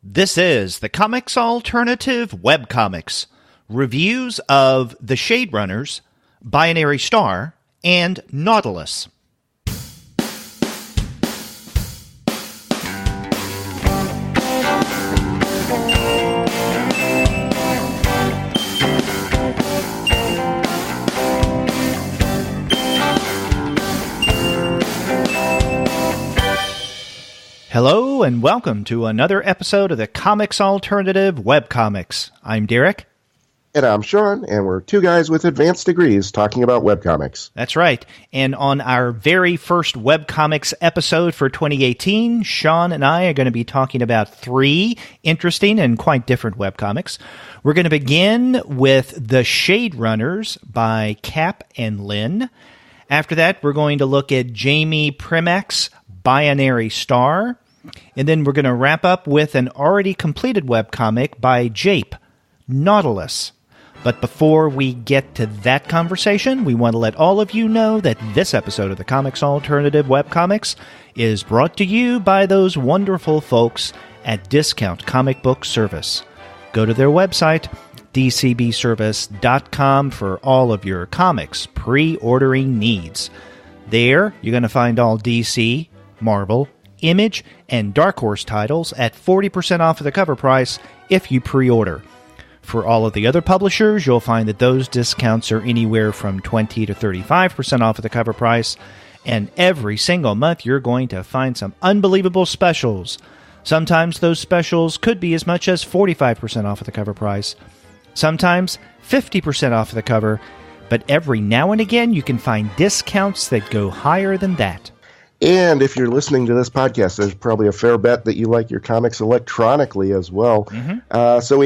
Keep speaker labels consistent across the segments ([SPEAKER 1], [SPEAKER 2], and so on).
[SPEAKER 1] This is the Comics Alternative Webcomics, reviews of The Shaderunners, Binary Star, and Nautilus. Hello and welcome to another episode of the Comics Alternative Webcomics. I'm Derek.
[SPEAKER 2] And I'm Sean, and we're two guys with advanced degrees talking about webcomics.
[SPEAKER 1] That's right. And on our very first webcomics episode for 2018, Sean and I are going to be talking about three interesting and quite different webcomics. We're going to begin with The Shaderunners by Capp and Lin. After that, we're going to look at Jamie Primack's Binary Star. And then we're going to wrap up with an already completed webcomic by Jape, Nautilus. But before we get to that conversation, we want to let all of you know that this episode of the Comics Alternative Webcomics is brought to you by those wonderful folks at Discount Comic Book Service. Go to their website, dcbservice.com, for all of your comics pre-ordering needs. There, you're going to find all DC, Marvel, Image, and Dark Horse titles at 40% off of the cover price if you pre-order. For all of the other publishers, you'll find that those discounts are anywhere from 20 to 35% off of the cover price, and every single month you're going to find some unbelievable specials. Sometimes those specials could be as much as 45% off of the cover price, sometimes 50% off of the cover, but every now and again you can find discounts that go higher than that.
[SPEAKER 2] And if you're listening to this podcast, there's probably a fair bet that you like your comics electronically as well.
[SPEAKER 1] Mm-hmm.
[SPEAKER 2] So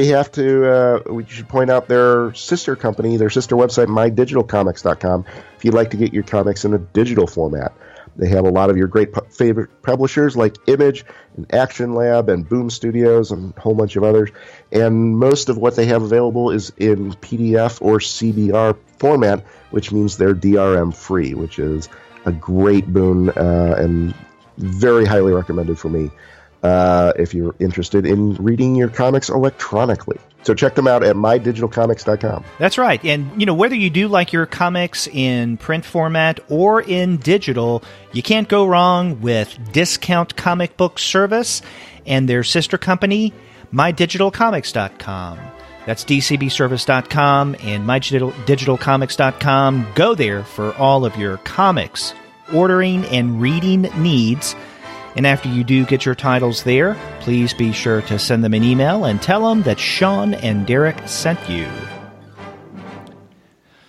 [SPEAKER 2] we should point out their sister company, their sister website, mydigitalcomics.com, if you'd like to get your comics in a digital format. They have a lot of your great favorite publishers like Image and Action Lab and Boom Studios and a whole bunch of others. And most of what they have available is in PDF or CBR format, which means they're DRM free, which is a great boon and very highly recommended for me if you're interested in reading your comics electronically. So check them out at mydigitalcomics.com.
[SPEAKER 1] That's right. And, whether you do like your comics in print format or in digital, you can't go wrong with Discount Comic Book Service and their sister company, mydigitalcomics.com. That's dcbservice.com and mydigitalcomics.com. Go there for all of your comics, ordering, and reading needs. And after you do get your titles there, please be sure to send them an email and tell them that Sean and Derek sent you.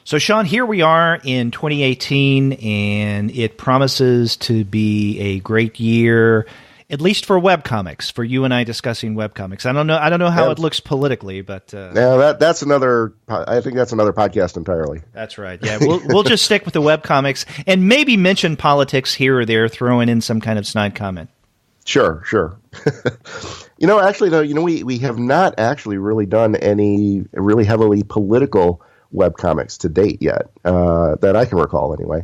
[SPEAKER 1] So, Sean, here we are in 2018, and it promises to be a great year, at least for webcomics, for you and I discussing webcomics. I don't know how it looks politically, but
[SPEAKER 2] that's another. I think that's another podcast entirely.
[SPEAKER 1] That's right. Yeah, we'll just stick with the webcomics and maybe mention politics here or there, throwing in some kind of snide comment.
[SPEAKER 2] Sure. Actually, though, we have not actually really done any really heavily political webcomics to date yet, that I can recall, anyway.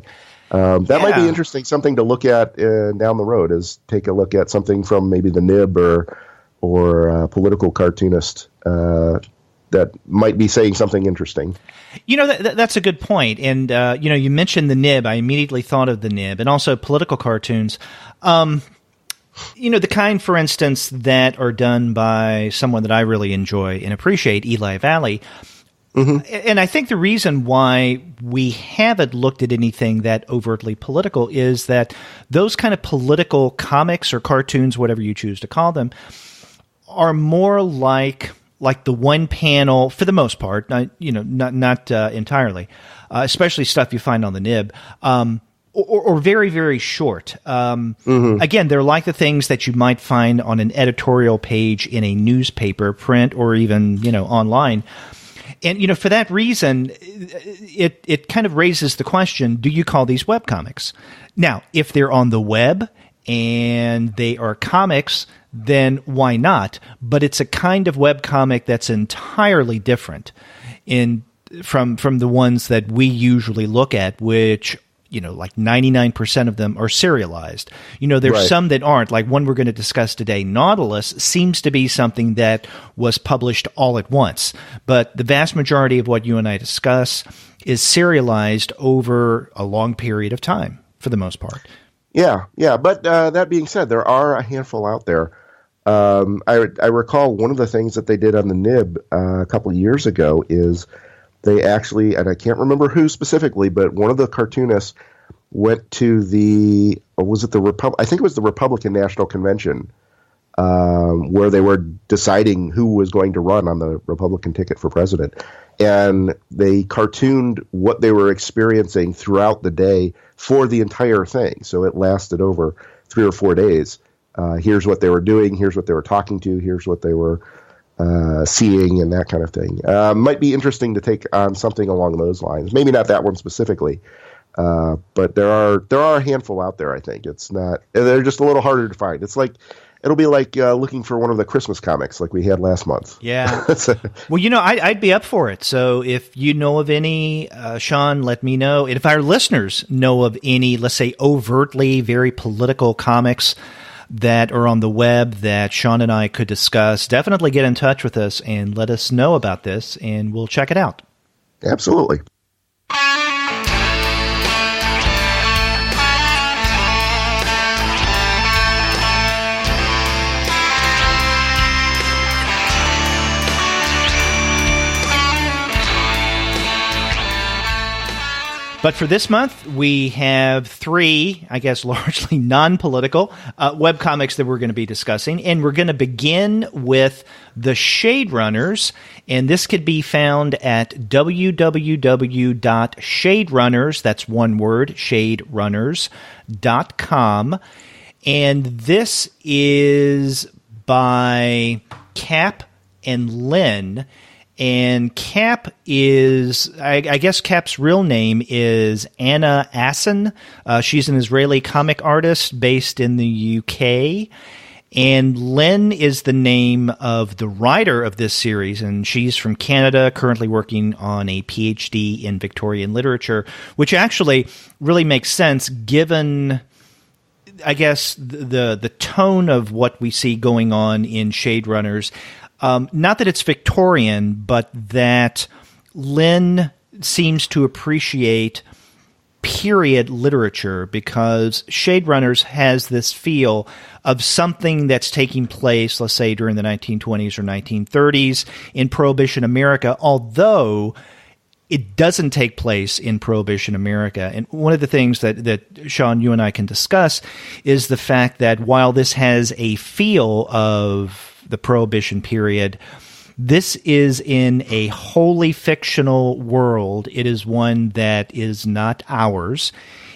[SPEAKER 2] That might be interesting, something to look at down the road, is take a look at something from maybe the Nib or a political cartoonist that might be saying something interesting.
[SPEAKER 1] That's a good point. And, you mentioned the Nib. I immediately thought of the Nib, and also political cartoons. The kind, for instance, that are done by someone that I really enjoy and appreciate, Eli Valley. Mm-hmm. And I think the reason why we haven't looked at anything that overtly political is that those kind of political comics or cartoons, whatever you choose to call them, are more like the one panel, for the most part, not entirely, especially stuff you find on the Nib, or very, very short. Again, they're like the things that you might find on an editorial page in a newspaper, print, or even, online. And, for that reason, it kind of raises the question, do you call these webcomics? Now, if they're on the web and they are comics, then why not? But it's a kind of webcomic that's entirely different from the ones that we usually look at, which, like 99% of them are serialized. There's
[SPEAKER 2] Right.
[SPEAKER 1] some that aren't. Like one we're going to discuss today, Nautilus, seems to be something that was published all at once. But the vast majority of what you and I discuss is serialized over a long period of time, for the most part.
[SPEAKER 2] Yeah. But that being said, there are a handful out there. I recall one of the things that they did on the Nib a couple of years ago is they actually, and I can't remember who specifically, but one of the cartoonists went to I think it was the Republican National Convention, where they were deciding who was going to run on the Republican ticket for president. And they cartooned what they were experiencing throughout the day for the entire thing. So it lasted over 3 or 4 days. Here's what they were doing. Here's what they were talking to. Here's what they were seeing, and that kind of thing. Might be interesting to take on something along those lines. Maybe not that one specifically, but there are a handful out there. I think they're just a little harder to find. It'll be like looking for one of the Christmas comics like we had last month.
[SPEAKER 1] Yeah. Well, I'd be up for it. So if you know of any, Sean, let me know. And if our listeners know of any, let's say, overtly very political comics that are on the web that Sean and I could discuss, definitely get in touch with us and let us know about this, and we'll check it out.
[SPEAKER 2] Absolutely.
[SPEAKER 1] But for this month, we have 3, I guess, largely non-political webcomics that we're going to be discussing. And we're going to begin with the Shaderunners. And this could be found at www.shaderunners, that's one word, shaderunners.com. And this is by Capp and Lin. And Capp is, I guess Capp's real name is Anna Assan. She's an Israeli comic artist based in the UK. And Lin is the name of the writer of this series, and she's from Canada, currently working on a PhD in Victorian literature, which actually really makes sense given, I guess, the tone of what we see going on in Shaderunners. Not that it's Victorian, but that Lin seems to appreciate period literature, because Shaderunners has this feel of something that's taking place, let's say, during the 1920s or 1930s in Prohibition America, although it doesn't take place in Prohibition America. And one of the things that Sean, you and I can discuss is the fact that while this has a feel of the Prohibition period, this is in a wholly fictional world. It is one that is not ours.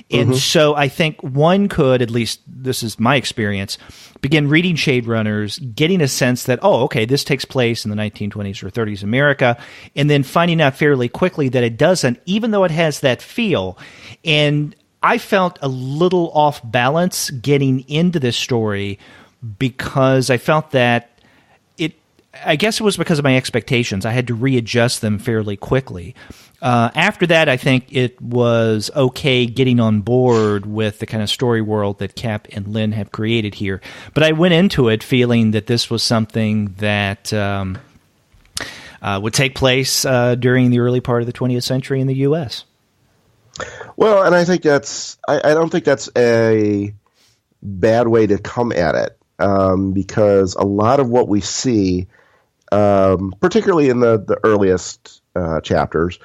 [SPEAKER 1] And so I think one could, at least this is my experience, begin reading Shaderunners, getting a sense that, oh, okay, this takes place in the 1920s or 30s America, and then finding out fairly quickly that it doesn't, even though it has that feel. And I felt a little off balance getting into this story because I felt that I guess it was because of my expectations. I had to readjust them fairly quickly. After that, I think it was okay getting on board with the kind of story world that Capp and Lin have created here. But I went into it feeling that this was something that would take place during the early part of the 20th century in the U.S.
[SPEAKER 2] Well, and I think I don't think that's a bad way to come at it, because a lot of what we see, particularly in the earliest chapters,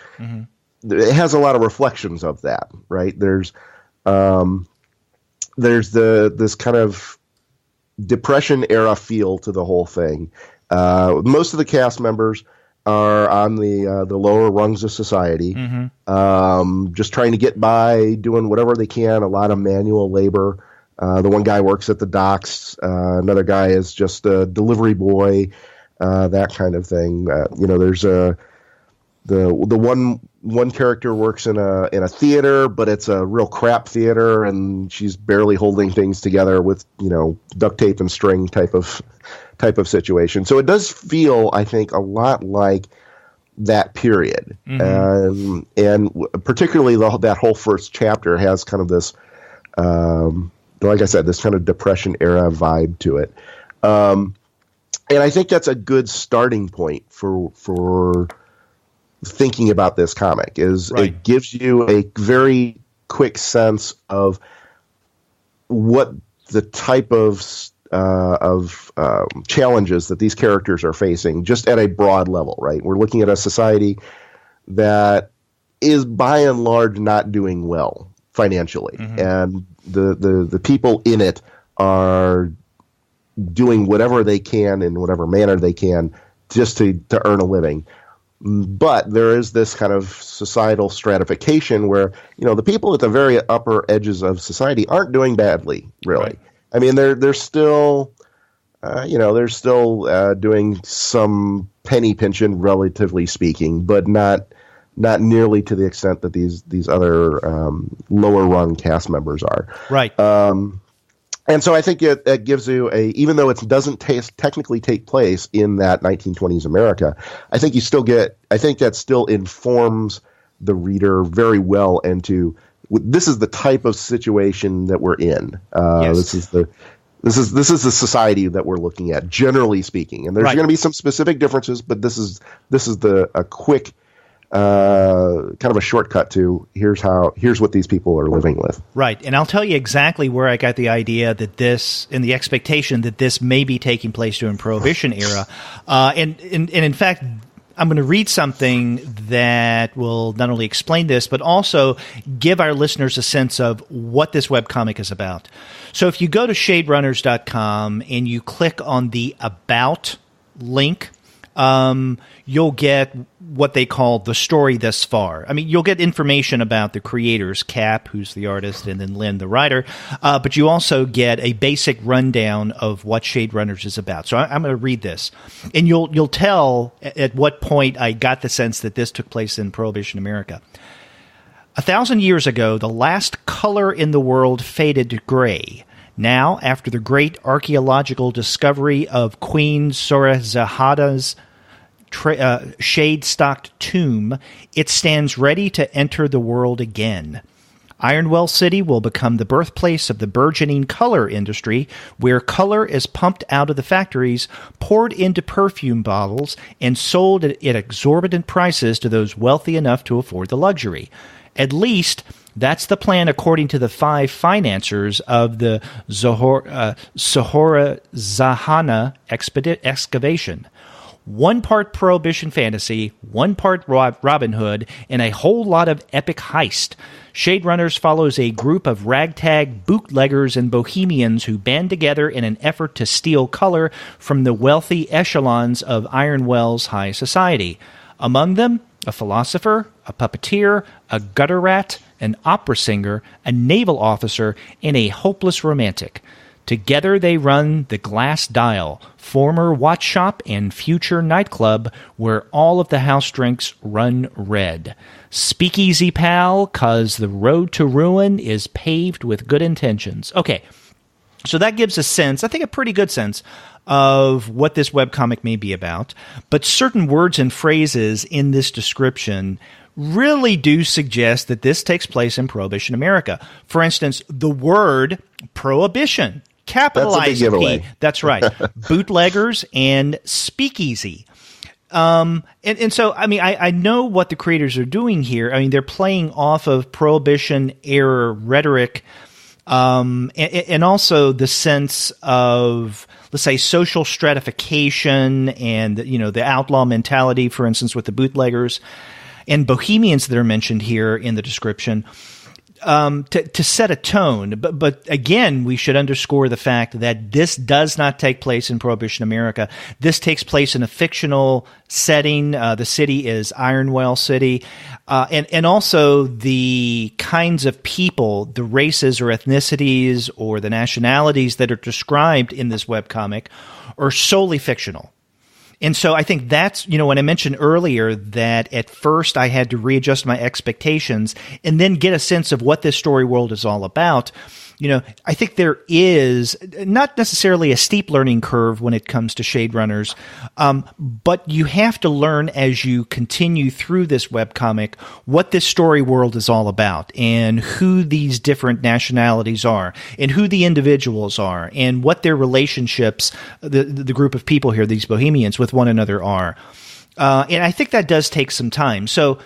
[SPEAKER 2] it has a lot of reflections of that, right? There's this kind of Depression era feel to the whole thing. Most of the cast members are on the lower rungs of society, just trying to get by, doing whatever they can. A lot of manual labor. The one guy works at the docks. Another guy is just a delivery boy. That kind of thing. There's the one character works in a theater, but it's a real crap theater, and she's barely holding things together with duct tape and string type of situation. So it does feel, I think, a lot like that period. And particularly that whole first chapter has kind of this, like I said, this kind of Depression era vibe to it. And I think that's a good starting point for thinking about this comic. It gives you a very quick sense of what the type of challenges that these characters are facing, just at a broad level. Right, we're looking at a society that is by and large not doing well financially, and the people in it are doing whatever they can in whatever manner they can just to earn a living. But there is this kind of societal stratification where, the people at the very upper edges of society aren't doing badly, really. Right. I mean, they're still, doing some penny pinching, relatively speaking, but not nearly to the extent that these other lower rung cast members are. Right. And so I think it gives you even though it doesn't technically take place in that 1920s America, I think that still informs the reader very well into this is the type of situation that we're in. Yes. This is the society that we're looking at, generally speaking. And there's going to be some specific differences, but this is a quick kind of a shortcut to here's what these people are living with. Right.
[SPEAKER 1] And I'll tell you exactly where I got the idea that this, and the expectation that this may be taking place during Prohibition era. And in fact, I'm going to read something that will not only explain this, but also give our listeners a sense of what this webcomic is about. So if you go to shaderunners.com and you click on the About link, you'll get what they call the story thus far. I mean, you'll get information about the creators, Capp, who's the artist, and then Lin, the writer, but you also get a basic rundown of what Shaderunners is about. So I'm going to read this, and you'll tell at what point I got the sense that this took place in Prohibition America. 1,000 years ago, the last color in the world faded to gray. Now, after the great archaeological discovery of Queen Zoraizada's shade-stocked tomb, it stands ready to enter the world again. Ironwell City will become the birthplace of the burgeoning color industry, where color is pumped out of the factories, poured into perfume bottles, and sold at exorbitant prices to those wealthy enough to afford the luxury. At least, that's the plan according to the 5 financiers of the Zoraizadana excavation. 1 part Prohibition fantasy, 1 part Robin Hood, and a whole lot of epic heist. Shaderunners follows a group of ragtag bootleggers and bohemians who band together in an effort to steal color from the wealthy echelons of Ironwell's high society. Among them, a philosopher, a puppeteer, a gutter rat, an opera singer, a naval officer, and a hopeless romantic. Together they run the Glass Dial, former watch shop and future nightclub where all of the house drinks run red. Speakeasy, pal, 'cause the road to ruin is paved with good intentions. Okay, so that gives a sense, I think a pretty good sense, of what this webcomic may be about. But certain words and phrases in this description really do suggest that this takes place in Prohibition America. For instance, the word prohibition, capitalized P. That's right. Bootleggers and speakeasy. And so, I mean, I know what the creators are doing here. I mean, they're playing off of Prohibition era rhetoric, and also the sense of, let's say, social stratification and, the outlaw mentality, for instance, with the bootleggers and bohemians that are mentioned here in the description, to set a tone. But again, we should underscore the fact that this does not take place in Prohibition America. This takes place in a fictional setting. The city is Ironwell City. And also the kinds of people, the races or ethnicities or the nationalities that are described in this webcomic are solely fictional. And so I think that's, when I mentioned earlier that at first I had to readjust my expectations and then get a sense of what this story world is all about, I think there is not necessarily a steep learning curve when it comes to Shaderunners, but you have to learn as you continue through this webcomic what this story world is all about and who these different nationalities are and who the individuals are and what their relationships, the group of people here, these bohemians, with one another are. And I think that does take some time. So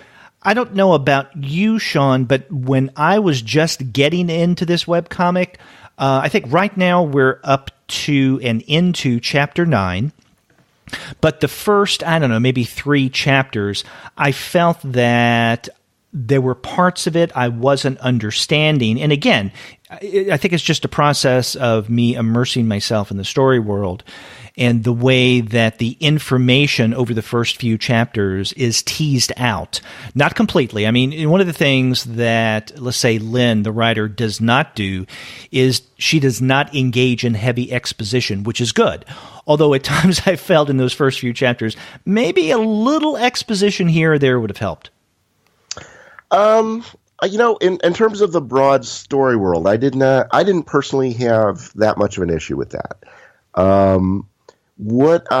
[SPEAKER 1] I don't know about you, Sean, but when I was just getting into this webcomic, I think right now we're up to and into chapter 9. But the first, I don't know, maybe 3 chapters, I felt that there were parts of it I wasn't understanding. And again, I think it's just a process of me immersing myself in the story world and the way that the information over the first few chapters is teased out. Not completely. I mean, one of the things that, let's say, Lin, the writer, does not do is she does not engage in heavy exposition, which is good. Although at times I felt in those first few chapters, maybe a little exposition here or there would have helped.
[SPEAKER 2] In terms of the broad story world, I didn't personally have that much of an issue with that. Because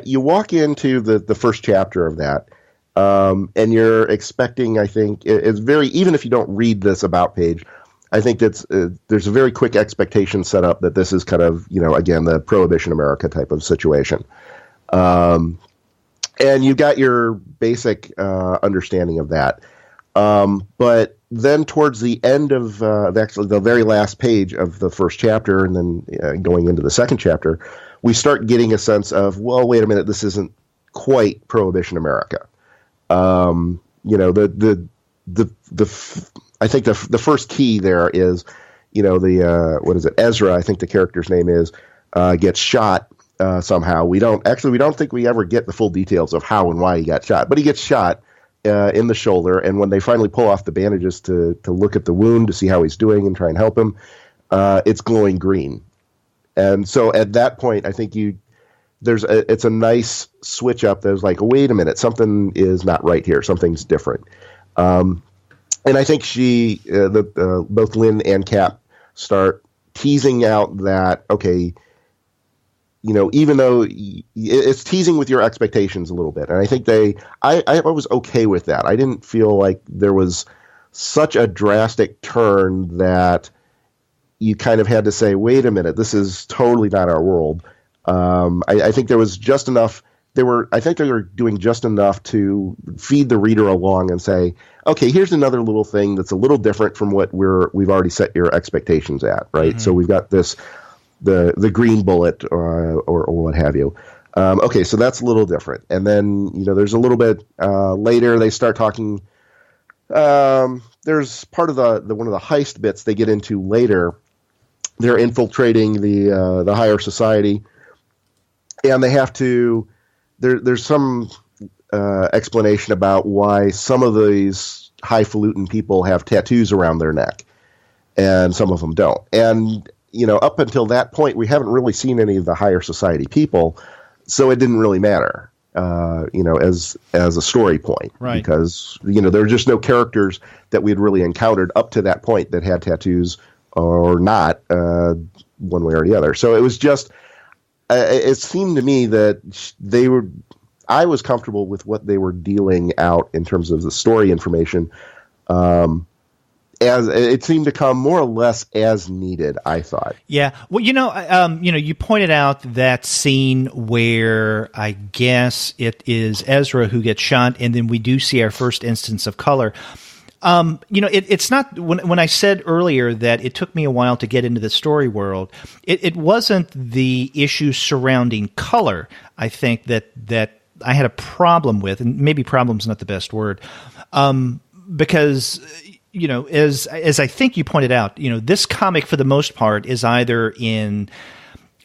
[SPEAKER 2] you walk into the first chapter of that, and you're expecting, I think, it's very, even if you don't read this about page, I think that's there's a very quick expectation set up that this is kind of, again, the Prohibition America type of situation. And you got your basic understanding of that. But then towards the end of actually the very last page of the first chapter and then going into the second chapter, we start getting a sense of, well, wait a minute, this isn't quite Prohibition America. I think the first key there is, what is it? Ezra, I think the character's name is, gets shot. Somehow we don't think we ever get the full details of how and why he got shot, but he gets shot in the shoulder, and when they finally pull off the bandages to look at the wound to see how he's doing and try and help him, it's glowing green. And so at that point, I think it's a nice switch up. There's like, wait a minute, something is not right here. Something's different. And I think both Lin and Capp start teasing out that, okay, even though it's teasing with your expectations a little bit. And I think I was okay with that. I didn't feel like there was such a drastic turn that you kind of had to say, wait a minute, this is totally not our world. I think there was just enough. I think they were doing just enough to feed the reader along and say, okay, here's another little thing that's a little different from what we've already set your expectations at, right? Mm-hmm. So we've got this, the green bullet or what have you. Okay, so that's a little different. And then, there's a little bit later they start talking. There's part of the one of the heist bits they get into later. They're infiltrating the higher society, and they have to. There's some explanation about why some of these highfalutin people have tattoos around their neck, and some of them don't. And up until that point, we haven't really seen any of the higher society people, so it didn't really matter, as a story point,
[SPEAKER 1] right?
[SPEAKER 2] Because there were just no characters that we had really encountered up to that point that had tattoos or not, one way or the other. So it was just, it seemed to me that I was comfortable with what they were dealing out in terms of the story information. As it seemed to come more or less as needed, I thought.
[SPEAKER 1] Yeah. Well, you pointed out that scene where I guess it is Ezra who gets shot, and then we do see our first instance of color. It's not, when I said earlier that it took me a while to get into the story world, it wasn't the issue surrounding color, I think, that I had a problem with, and maybe problem's not the best word, because as I think you pointed out, this comic for the most part is either in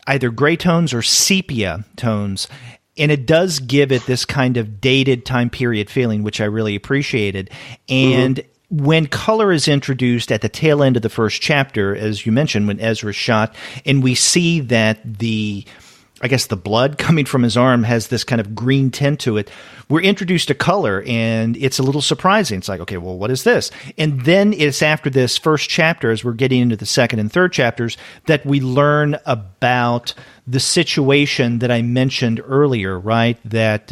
[SPEAKER 1] either gray tones or sepia tones, and it does give it this kind of dated time period feeling, which I really appreciated. And when color is introduced at the tail end of the first chapter, as you mentioned, when Ezra's shot, and we see that the I guess the blood coming from his arm has this kind of green tint to it. We're introduced to color, and it's a little surprising. It's like, okay, well, what is this? And then it's after this first chapter, as we're getting into the second and third chapters, that we learn about the situation that I mentioned earlier, right? That,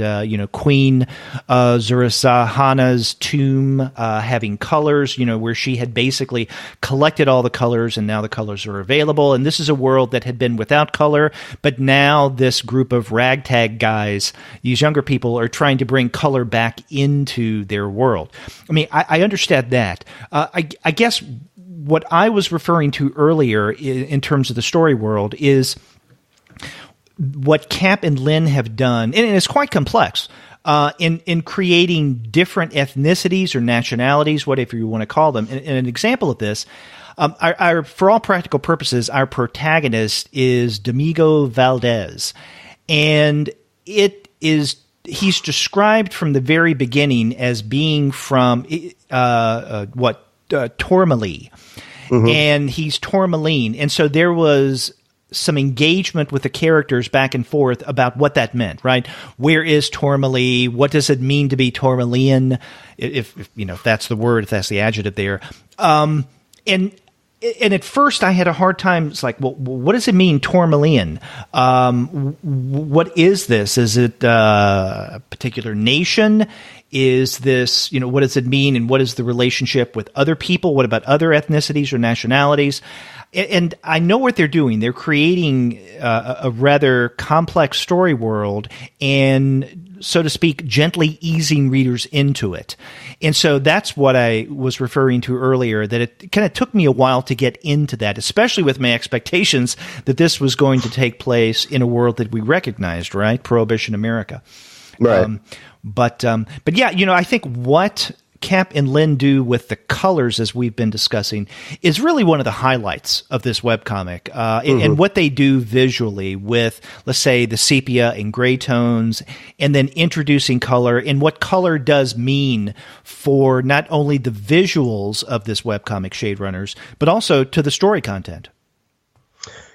[SPEAKER 1] Queen Zurisahana's tomb having colors, where she had basically collected all the colors, and now the colors are available. And this is a world that had been without color, but now this group of ragtag guys, these younger people, are trying to bring color back into their world. I mean, I understand that. I guess what I was referring to earlier in terms of the story world is what Capp and Lin have done, and it's quite complex, in creating different ethnicities or nationalities, whatever you want to call them. And an example of this, for all practical purposes, our protagonist is Domingo Valdez, and he's described from the very beginning as being from Tourmaline, and he's Tourmaline, and so there was some engagement with the characters back and forth about what that meant, right? Where is Tourmaline? What does it mean to be Tourmalian? If that's the word, if that's the adjective there. And at first I had a hard time. It's like, well, what does it mean, Tourmalian? What is this? Is it a particular nation? Is this, what does it mean? And what is the relationship with other people? What about other ethnicities or nationalities? And I know what they're doing. They're creating a rather complex story world and, so to speak, gently easing readers into it. And so that's what I was referring to earlier, that it kind of took me a while to get into that, especially with my expectations that this was going to take place in a world that we recognized, right? Prohibition America.
[SPEAKER 2] Right.
[SPEAKER 1] But yeah, I think what Capp and Lin do with the colors, as we've been discussing, is really one of the highlights of this webcomic. And what they do visually with, let's say, the sepia and gray tones, and then introducing color, and what color does mean for not only the visuals of this webcomic, Shaderunners, but also to the story content.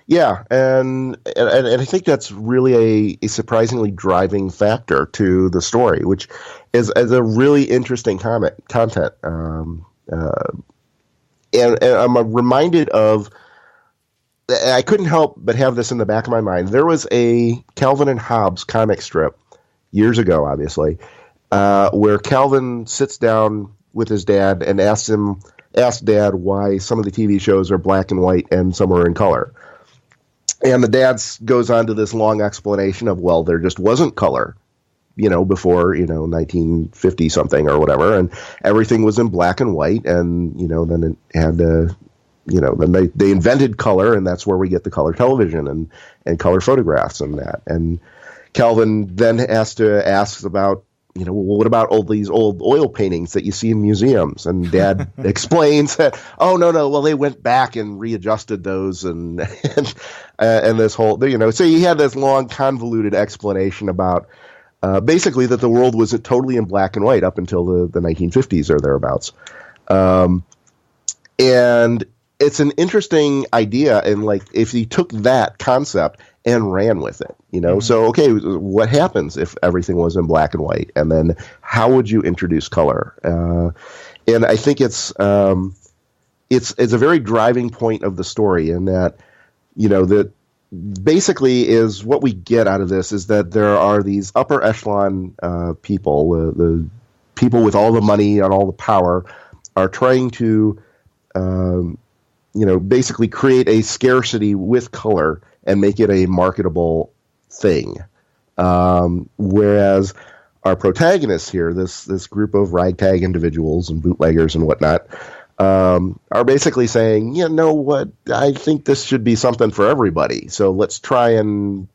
[SPEAKER 2] Yeah, and I think that's really a surprisingly driving factor to the story, which is a really interesting content. And I'm reminded of, I couldn't help but have this in the back of my mind. There was a Calvin and Hobbes comic strip years ago, obviously, where Calvin sits down with his dad and asks Dad why some of the TV shows are black and white and some are in color. And the dad goes on to this long explanation of, well, there just wasn't color, before, 1950 something or whatever. And everything was in black and white. And, then it had then they invented color, and that's where we get the color television and color photographs and that. And Calvin then asks about, well, what about all these old oil paintings that you see in museums? And Dad explains that, oh, no, well, they went back and readjusted those and this whole, so he had this long convoluted explanation about basically that the world was totally in black and white up until the 1950s or thereabouts. And it's an interesting idea. And like, if he took that concept and ran with it, so, okay, what happens if everything was in black and white? And then how would you introduce color? And I think it's a very driving point of the story in that, that basically is what we get out of this is that there are these upper echelon people, the people with all the money and all the power are trying to, basically create a scarcity with color and make it a marketable thing. Whereas our protagonists here, this group of ragtag individuals and bootleggers and whatnot, are basically saying, what, I think this should be something for everybody. So let's try and,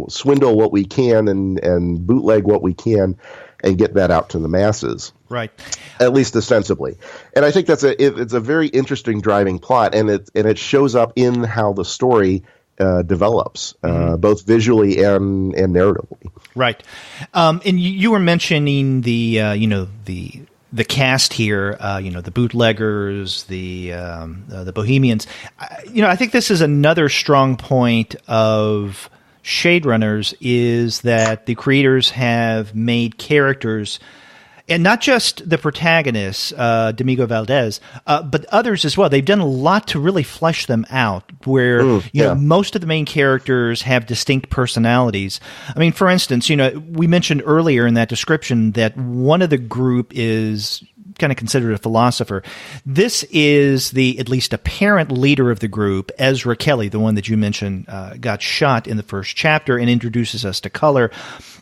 [SPEAKER 2] swindle what we can and bootleg what we can and get that out to the masses.
[SPEAKER 1] Right.
[SPEAKER 2] At least ostensibly. And I think it's a very interesting driving plot, and it shows up in how the story develops, both visually and narratively.
[SPEAKER 1] Right. And you were mentioning the cast here, the bootleggers, the bohemians. I think this is another strong point of Shaderunners is that the creators have made characters, and not just the protagonist, Domingo Valdez, but others as well. They've done a lot to really flesh them out, where you know, most of the main characters have distinct personalities. I mean, for instance, you know, we mentioned earlier in that description that one of the group is kind of considered a philosopher. This is the at least apparent leader of the group, Ezra Kelly, the one that you mentioned got shot in the first chapter and introduces us to color.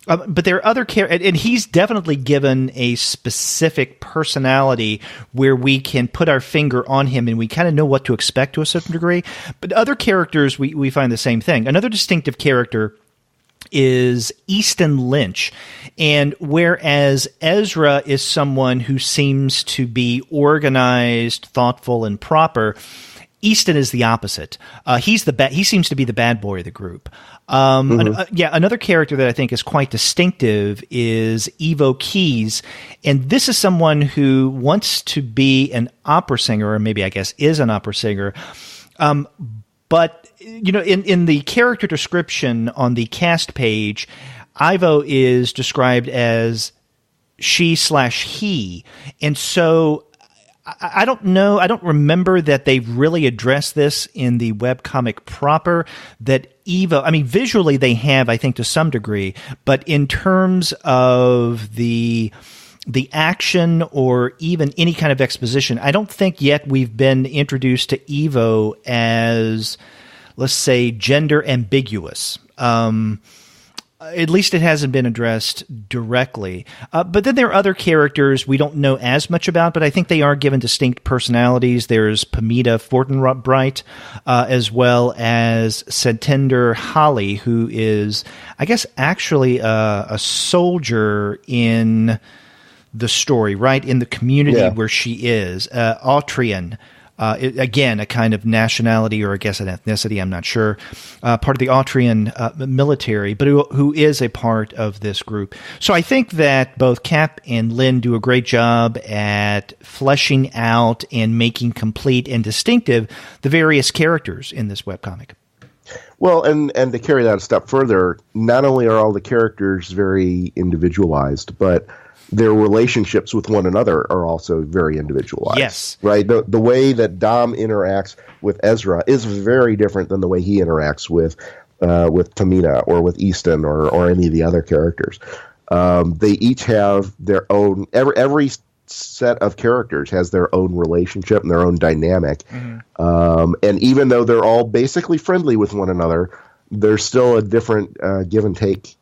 [SPEAKER 1] But there are other characters, and he's definitely given a specific personality where we can put our finger on him and we kind of know what to expect to a certain degree. But other characters, we find the same thing. Another distinctive character is Easton Lynch. And whereas Ezra is someone who seems to be organized, thoughtful, and proper, Easton is the opposite. He seems to be the bad boy of the group. Another character that I think is quite distinctive is Evo Keys, and this is someone who wants to be an opera singer, or maybe I guess is an opera singer, but you know, in the character description on the cast page, Ivo is described as she/he, and so I don't know. I don't remember that they've really addressed this in the webcomic proper, that Evo, I mean, visually they have, I think, to some degree, but in terms of the action or even any kind of exposition, I don't think yet we've been introduced to Evo as, let's say, gender ambiguous. At least it hasn't been addressed directly. But then there are other characters we don't know as much about, but I think they are given distinct personalities. There's Pamita Fortinbright, as well as Sentender Holly, who is, I guess, actually a soldier in the story, right? In the community where she is. Autrian. Again, a kind of nationality, or I guess an ethnicity, I'm not sure, part of the Austrian military, but who is a part of this group. So I think that both Capp and Lin do a great job at fleshing out and making complete and distinctive the various characters in this webcomic.
[SPEAKER 2] Well, and to carry that a step further, not only are all the characters very individualized, but their relationships with one another are also very individualized.
[SPEAKER 1] Yes.
[SPEAKER 2] Right? The way that Dom interacts with Ezra is very different than the way he interacts with Tamina or with Easton or any of the other characters. They each have their own, every set of characters has their own relationship and their own dynamic. Mm-hmm. And even though they're all basically friendly with one another, there's still a different give and take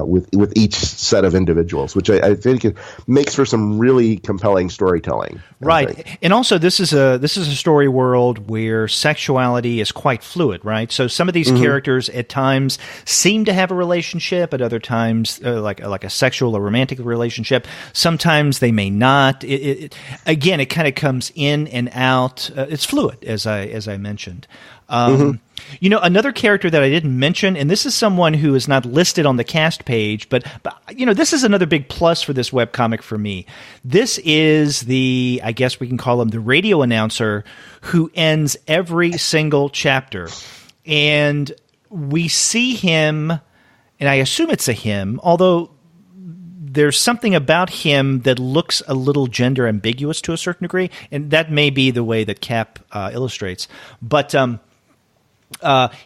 [SPEAKER 2] with each set of individuals, which I think it makes for some really compelling storytelling.
[SPEAKER 1] Right, and also this is a story world where sexuality is quite fluid, right? So some of these characters at times seem to have a relationship, at other times like a sexual or romantic relationship. Sometimes they may not. Again, it kind of comes in and out. It's fluid, as I mentioned. You know, another character that I didn't mention, and this is someone who is not listed on the cast page, but you know, this is another big plus for this webcomic for me. This is the, I guess we can call him the radio announcer who ends every single chapter. And we see him, and I assume it's a him, although there's something about him that looks a little gender ambiguous to a certain degree, and that may be the way that Capp illustrates. But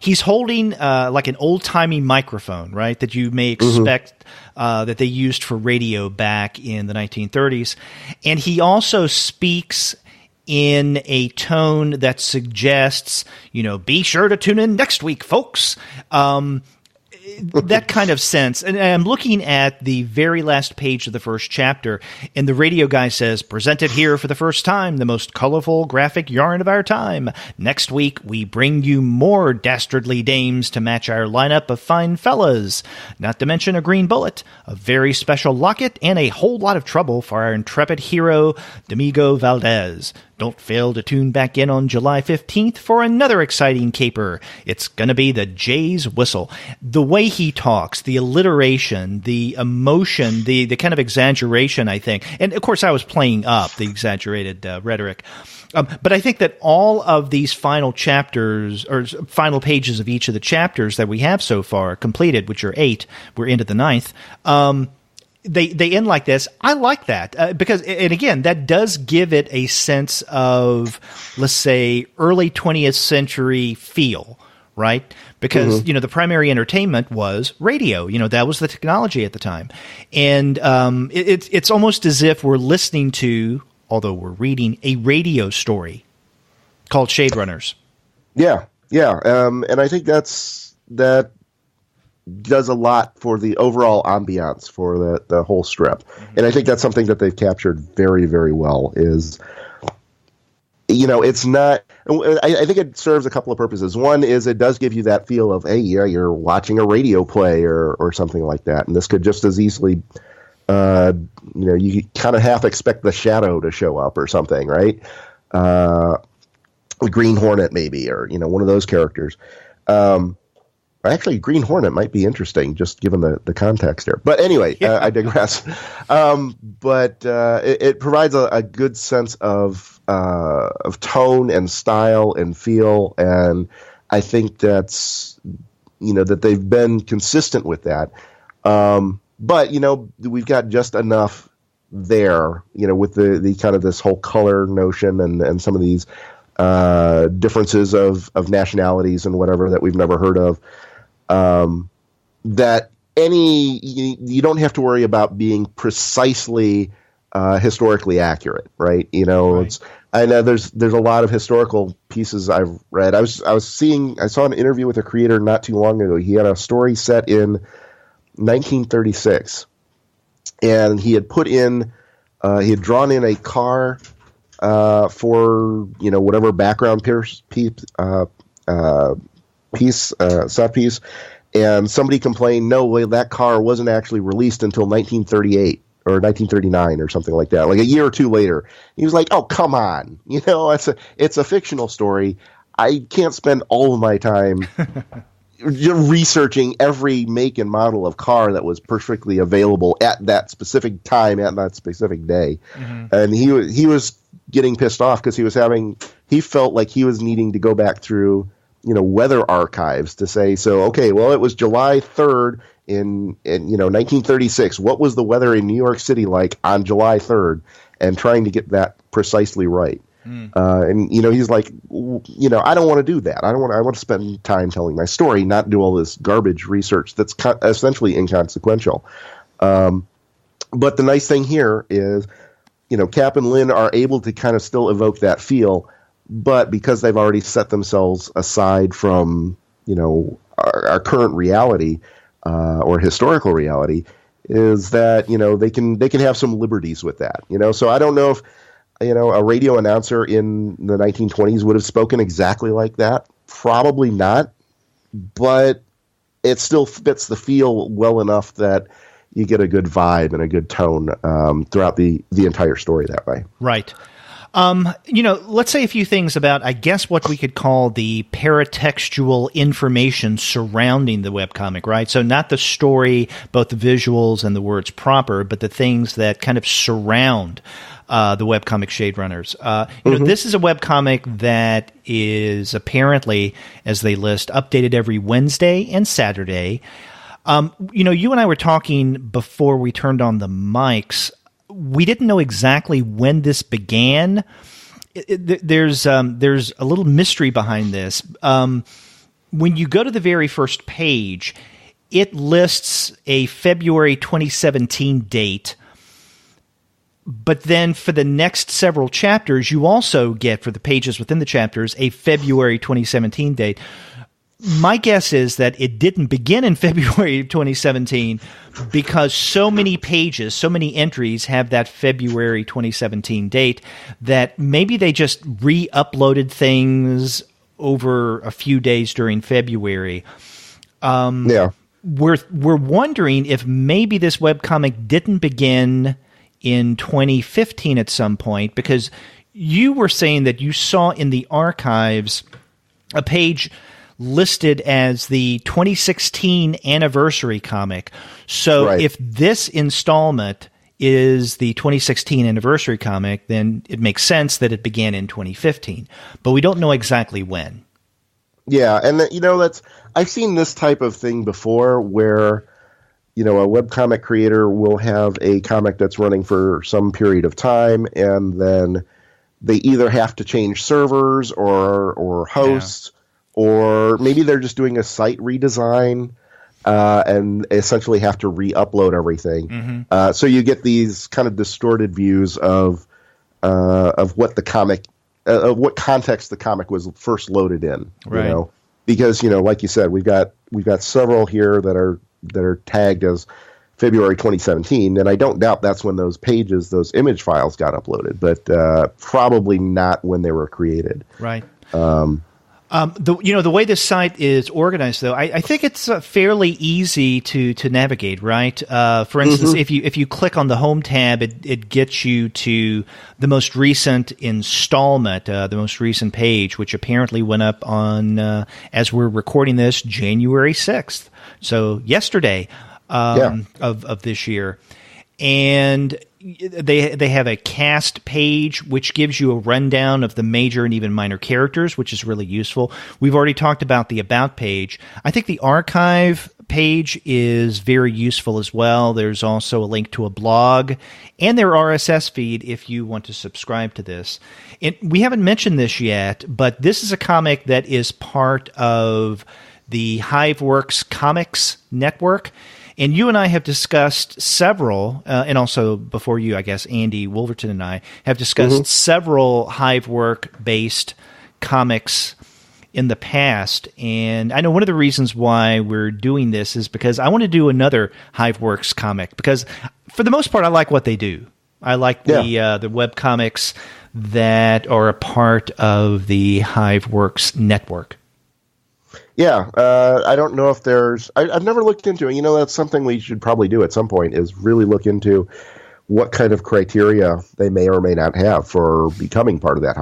[SPEAKER 1] he's holding like an old-timey microphone, right, that you may expect that they used for radio back in the 1930s. And he also speaks in a tone that suggests, you know, be sure to tune in next week, folks. That kind of sense. And I'm looking at the very last page of the first chapter, and the radio guy says, presented here for the first time, the most colorful graphic yarn of our time. Next week, we bring you more dastardly dames to match our lineup of fine fellas. Not to mention a green bullet, a very special locket, and a whole lot of trouble for our intrepid hero, Domingo Valdez. Don't fail to tune back in on July 15th for another exciting caper. It's going to be the Jay's Whistle. The way he talks, the alliteration, the emotion, the kind of exaggeration, I think. And, of course, I was playing up the exaggerated rhetoric. But I think that all of these final chapters or final pages of each of the chapters that we have so far completed, which are 8, we're into the 9th, they end like this. I like that because, and again, that does give it a sense of, let's say, early 20th century feel, right? Because, the primary entertainment was radio. That was the technology at the time. And it's almost as if we're listening to, although we're reading, a radio story called Shaderunners. Yeah.
[SPEAKER 2] And I think that does a lot for the overall ambiance for the whole strip. And I think that's something that they've captured very, very well is, it's not, I think it serves a couple of purposes. One is it does give you that feel of, hey, yeah, you're watching a radio play or something like that. And this could just as easily, you kind of half expect the Shadow to show up or something, right? Green Hornet maybe, or, one of those characters. Actually, Green Hornet might be interesting, just given the context there. But anyway, I digress. But it provides a good sense of tone and style and feel, and I think that's that they've been consistent with that. But we've got just enough there, with the kind of this whole color notion and some of these differences of nationalities and whatever that we've never heard of. That you don't have to worry about being precisely historically accurate, right? Right. I know there's a lot of historical pieces I've read. I saw an interview with a creator not too long ago. He had a story set in 1936, and he had he had drawn in a car for whatever background set piece, and somebody complained, no way, that car wasn't actually released until 1938 or 1939 or something like that, like a year or two later. He was like, oh, come on, it's a fictional story. I can't spend all of my time researching every make and model of car that was perfectly available at that specific time, at that specific day. And he was getting pissed off because he felt like he was needing to go back through weather archives to say, so, okay, well, it was July 3rd in 1936. What was the weather in New York City like on July 3rd? And trying to get that precisely right. And he's like, I don't want to do that. I want to spend time telling my story, not do all this garbage research that's essentially inconsequential. But the nice thing here is, Capp and Lin are able to kind of still evoke that feel, but because they've already set themselves aside from, our current reality or historical reality, is that, they can have some liberties with that. So I don't know if, a radio announcer in the 1920s would have spoken exactly like that. Probably not, but it still fits the feel well enough that you get a good vibe and a good tone throughout the entire story that way.
[SPEAKER 1] Right. Let's say a few things about, I guess, what we could call the paratextual information surrounding the webcomic, right? So not the story, both the visuals and the words proper, but the things that kind of surround the webcomic Shaderunners. This is a webcomic that is apparently, as they list, updated every Wednesday and Saturday. You and I were talking before we turned on the mics. We didn't know exactly when this began. There's a little mystery behind this. When you go to the very first page, it lists a February 2017 date. But then for the next several chapters, you also get, for the pages within the chapters, a February 2017 date. My guess is that it didn't begin in February 2017 because so many pages, so many entries have that February 2017 date that maybe they just re-uploaded things over a few days during February. We're wondering if maybe this webcomic didn't begin in 2015 at some point, because you were saying that you saw in the archives a page listed as the 2016 anniversary comic. So if this installment is the 2016 anniversary comic, then it makes sense that it began in 2015. But we don't know exactly when.
[SPEAKER 2] Yeah, and I've seen this type of thing before where, a webcomic creator will have a comic that's running for some period of time, and then they either have to change servers or hosts, or maybe they're just doing a site redesign and essentially have to re-upload everything.
[SPEAKER 1] Mm-hmm.
[SPEAKER 2] So you get these kind of distorted views of what the comic, what context the comic was first loaded in.
[SPEAKER 1] Right.
[SPEAKER 2] Because like you said, we've got several here that are tagged as February 2017, and I don't doubt that's when those image files got uploaded, but probably not when they were created.
[SPEAKER 1] Right. The way this site is organized, though, I think it's fairly easy to navigate. Right. For instance, if you click on the home tab, it gets you to the most recent installment, the most recent page, which apparently went up on as we're recording this, January 6th. So yesterday. Of this year, and they have a cast page which gives you a rundown of the major and even minor characters, which is really useful. We've already talked about the about page. I think the archive page is very useful as well. There's also a link to a blog and their RSS feed if you want to subscribe to this. We haven't mentioned this yet, but this is a comic that is part of the Hiveworks Comics network. And you and I have discussed several, and also before you, I guess, Andy Wolverton and I have discussed several Hivework-based comics in the past. And I know one of the reasons why we're doing this is because I want to do another Hiveworks comic, because for the most part, I like what they do. I like the webcomics that are a part of the Hiveworks network.
[SPEAKER 2] Yeah, I don't know if there's... I've never looked into it. That's something we should probably do at some point, is really look into what kind of criteria they may or may not have for becoming part of that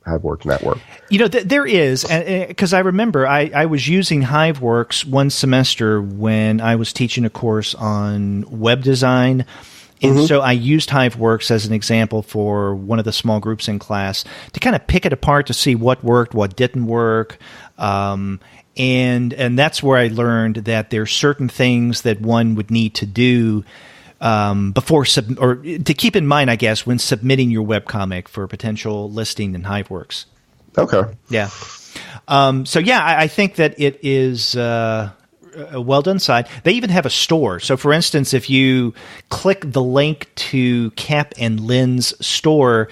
[SPEAKER 2] Hiveworks network.
[SPEAKER 1] There is, because I remember I was using Hiveworks one semester when I was teaching a course on web design. And so I used Hiveworks as an example for one of the small groups in class to kind of pick it apart to see what worked, what didn't work. And that's where I learned that there's certain things that one would need to do before or to keep in mind, I guess, when submitting your webcomic for potential listing in Hiveworks.
[SPEAKER 2] Okay.
[SPEAKER 1] Yeah. I think that it is a well done site. They even have a store. So, for instance, if you click the link to Capp and Lin's store,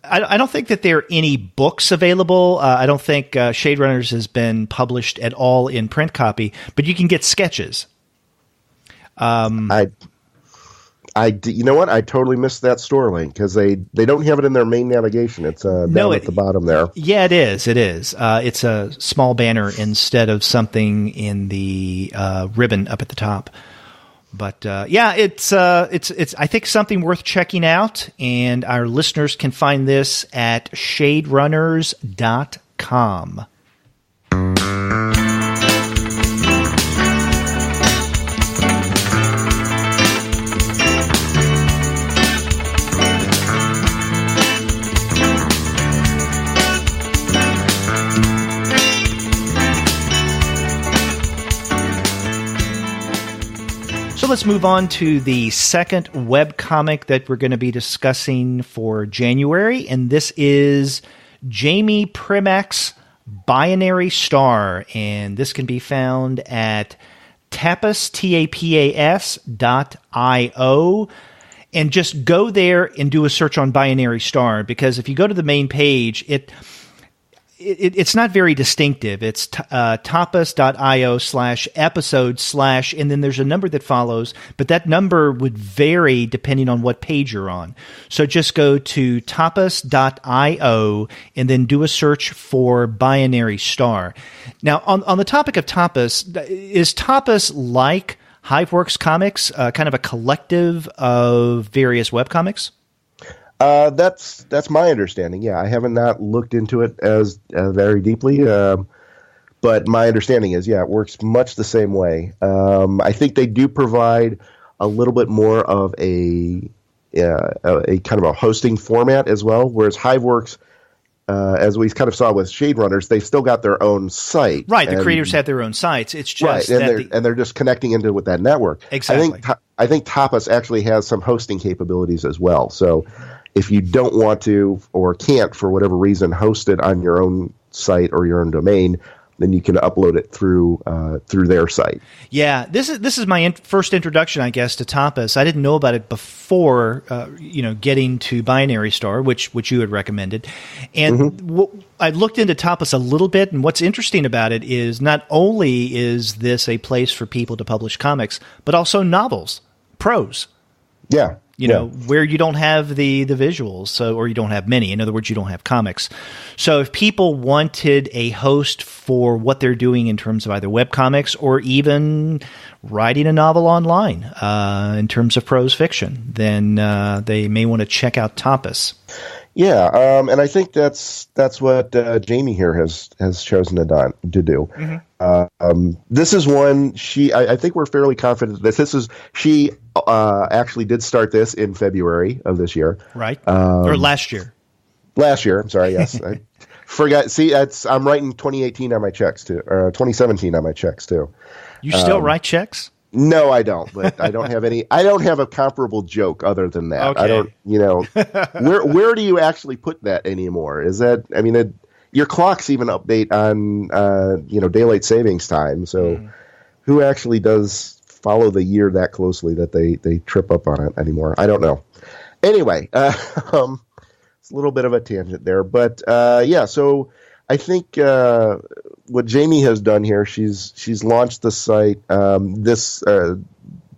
[SPEAKER 1] I don't think that there are any books available. I don't think Shaderunners has been published at all in print copy, but you can get sketches.
[SPEAKER 2] You know what? I totally missed that store link because they don't have it in their main navigation. It's down at the bottom there.
[SPEAKER 1] Yeah, it is. It is. It's a small banner instead of something in the ribbon up at the top. But it's I think something worth checking out, and our listeners can find this at shaderunners.com. So let's move on to the second webcomic that we're going to be discussing for January, and this is Jamie Primack's Binary Star, and this can be found at tapas.io, and just go there and do a search on Binary Star, because if you go to the main page, it's not very distinctive. It's tapas.io/episode/ and then there's a number that follows, but that number would vary depending on what page you're on. So just go to tapas.io and then do a search for Binary Star. Now, on the topic of Tapas, is Tapas like Hiveworks Comics, kind of a collective of various webcomics?
[SPEAKER 2] That's my understanding. Yeah, I haven't not looked into it as very deeply, but my understanding is, it works much the same way. I think they do provide a little bit more of a kind of a hosting format as well, whereas Hiveworks, as we kind of saw with Shaderunners, they've still got their own site.
[SPEAKER 1] Right, the creators have their own sites. It's just
[SPEAKER 2] right, and they're just connecting into with that network.
[SPEAKER 1] Exactly.
[SPEAKER 2] I think Tapas actually has some hosting capabilities as well. So if you don't want to or can't, for whatever reason, host it on your own site or your own domain, then you can upload it through their site.
[SPEAKER 1] Yeah, this is my first introduction, I guess, to Tapas. I didn't know about it before, getting to Binary Star, which you had recommended, and I looked into Tapas a little bit. And what's interesting about it is not only is this a place for people to publish comics, but also novels, prose.
[SPEAKER 2] Yeah.
[SPEAKER 1] Where you don't have the visuals, or you don't have many. In other words, you don't have comics. So if people wanted a host for what they're doing in terms of either webcomics or even writing a novel online in terms of prose fiction, then they may want to check out Tapas.
[SPEAKER 2] Yeah, and I think that's what Jamie here has chosen to do. This is one I think we're fairly confident that she actually did start this in February of this year,
[SPEAKER 1] right? Or last year.
[SPEAKER 2] Last year, I'm sorry. Yes, I forgot. See, I'm writing 2018 on my checks too, or 2017 on my checks too.
[SPEAKER 1] You still write checks?
[SPEAKER 2] No, I don't. But I don't have any. I don't have a comparable joke other than that.
[SPEAKER 1] Okay.
[SPEAKER 2] I don't. Where do you actually put that anymore? Is that? I mean, your clocks even update on daylight savings time. So, who actually does follow the year that closely that they trip up on it anymore? I don't know. Anyway, it's a little bit of a tangent there, but yeah. So I think what Jamie has done here, she's launched the site this over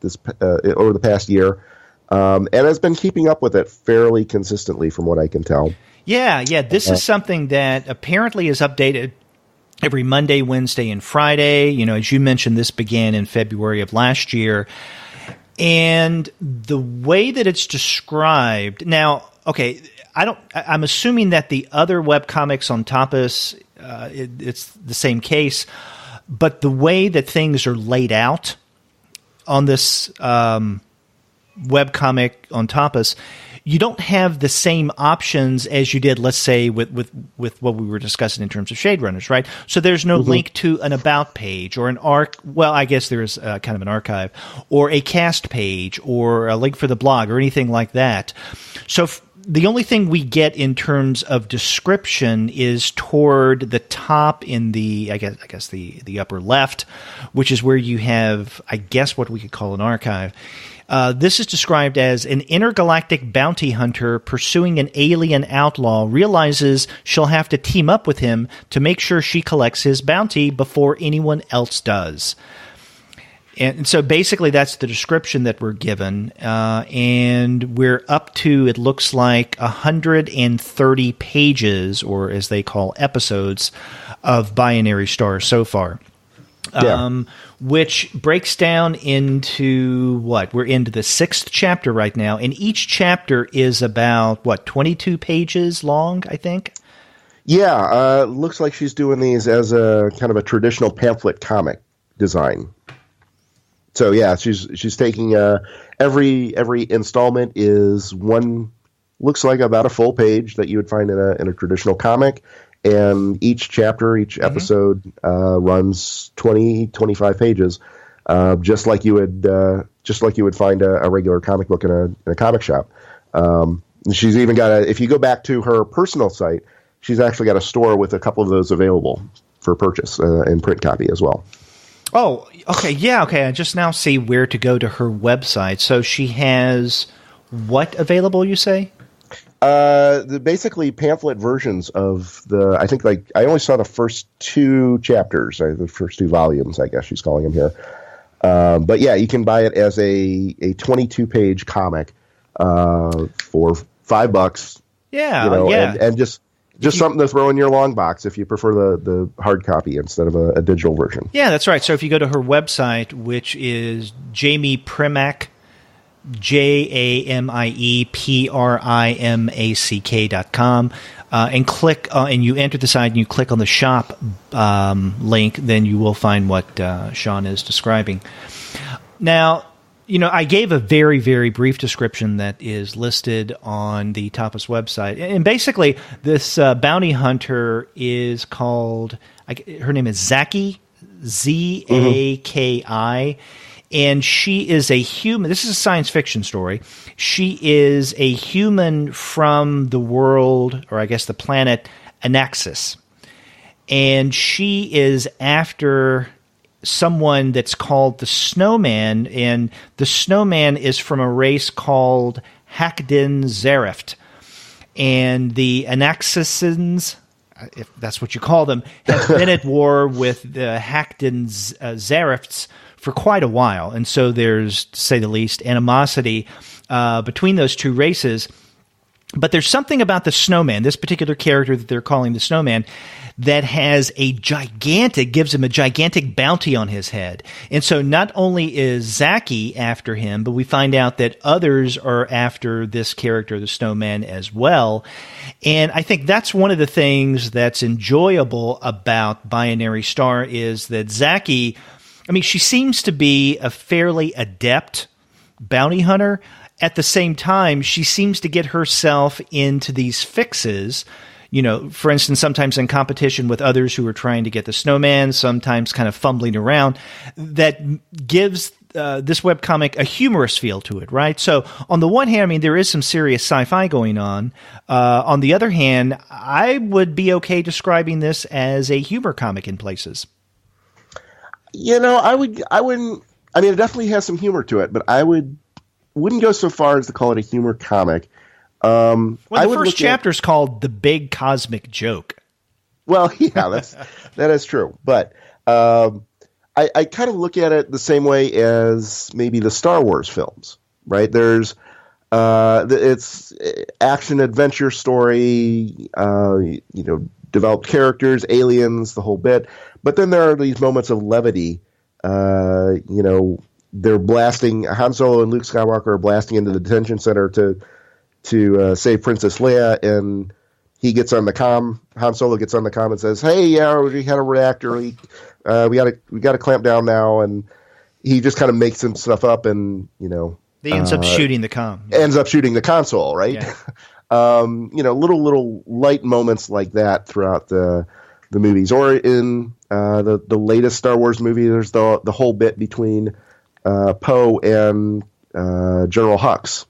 [SPEAKER 2] the past year, and has been keeping up with it fairly consistently, from what I can tell. Yeah.
[SPEAKER 1] This is something that apparently is updated every Monday, Wednesday, and Friday. As you mentioned, this began in February of last year, and the way that it's described now. Okay, I'm assuming that the other webcomics on Tapas, it's the same case, but the way that things are laid out on this webcomic on Tapas, you don't have the same options as you did, let's say, with what we were discussing in terms of Shaderunners, right? So there's no link to an about page or an well, I guess there is kind of an archive, or a cast page, or a link for the blog, or anything like that. So the only thing we get in terms of description is toward the top in the, I guess the upper left, which is where you have, I guess, what we could call an archive. This is described as an intergalactic bounty hunter pursuing an alien outlaw realizes she'll have to team up with him to make sure she collects his bounty before anyone else does. And so basically that's the description that we're given, and we're up to, it looks like, 130 pages, or as they call episodes, of Binary Star so far.
[SPEAKER 2] Yeah.
[SPEAKER 1] Which breaks down into what? We're into the 6th chapter right now, and each chapter is about, 22 pages long, I think?
[SPEAKER 2] Yeah, looks like she's doing these as a kind of a traditional pamphlet comic design. So yeah, she's taking every installment is one, looks like about a full page that you would find in a traditional comic, and each chapter, each episode runs 25 pages, just like you would find a regular comic book in a comic shop. She's even got if you go back to her personal site, she's actually got a store with a couple of those available for purchase in print copy as well.
[SPEAKER 1] Oh, okay. Yeah, okay. I just now see where to go to her website. So she has what available, you say?
[SPEAKER 2] Basically pamphlet versions of I think I only saw the first 2 chapters, the first 2 volumes, I guess she's calling them here. But yeah, you can buy it as a 22-page comic for $5.
[SPEAKER 1] Yeah, yeah.
[SPEAKER 2] And just something to throw in your long box if you prefer the hard copy instead of a digital version.
[SPEAKER 1] Yeah, that's right. So if you go to her website, which is Jamie Primack, JamiePrimack.com, and click and you enter the site and you click on the shop link, then you will find what Sean is describing. Now, I gave a very, very brief description that is listed on the Tapas website. And basically, this bounty hunter is called, her name is Zaki, Zaki, and she is a human. This is a science fiction story. She is a human from the world, or I guess the planet, Anaxis. And she is after someone that's called the Snowman, and the Snowman is from a race called Hakden Zereft. And the Anaxisans, if that's what you call them, have been at war with the Hakden Zerefts for quite a while. And so there's, to say the least, animosity between those two races. But there's something about the Snowman, this particular character that they're calling the Snowman, that has gives him a gigantic bounty on his head. And so not only is Zaki after him, but we find out that others are after this character, the Snowman, as well. And I think that's one of the things that's enjoyable about Binary Star is that Zaki, she seems to be a fairly adept bounty hunter. At the same time, she seems to get herself into these fixes, for instance, sometimes in competition with others who are trying to get the Snowman, sometimes kind of fumbling around, that gives this webcomic a humorous feel to it, right? So on the one hand, there is some serious sci-fi going on. On the other hand, I would be okay describing this as a humor comic in places.
[SPEAKER 2] I wouldn't. It definitely has some humor to it, but I wouldn't go so far as to call it a humor comic.
[SPEAKER 1] The first chapter is called "The Big Cosmic Joke."
[SPEAKER 2] Well, yeah, that is true. But I kind of look at it the same way as maybe the Star Wars films, right? There's it's action adventure story, developed characters, aliens, the whole bit. But then there are these moments of levity. They're blasting. Han Solo and Luke Skywalker are blasting into the detention center to save Princess Leia, and he gets on the comm. Han Solo gets on the comm and says, "Hey, yeah, we had a reactor leak. We got to clamp down now." And he just kind of makes some stuff up, and
[SPEAKER 1] he ends up shooting the comm.
[SPEAKER 2] Ends up shooting the console, right?
[SPEAKER 1] Yeah.
[SPEAKER 2] Little light moments like that throughout the movies, or in the latest Star Wars movie. There's the whole bit between Poe and General Hux,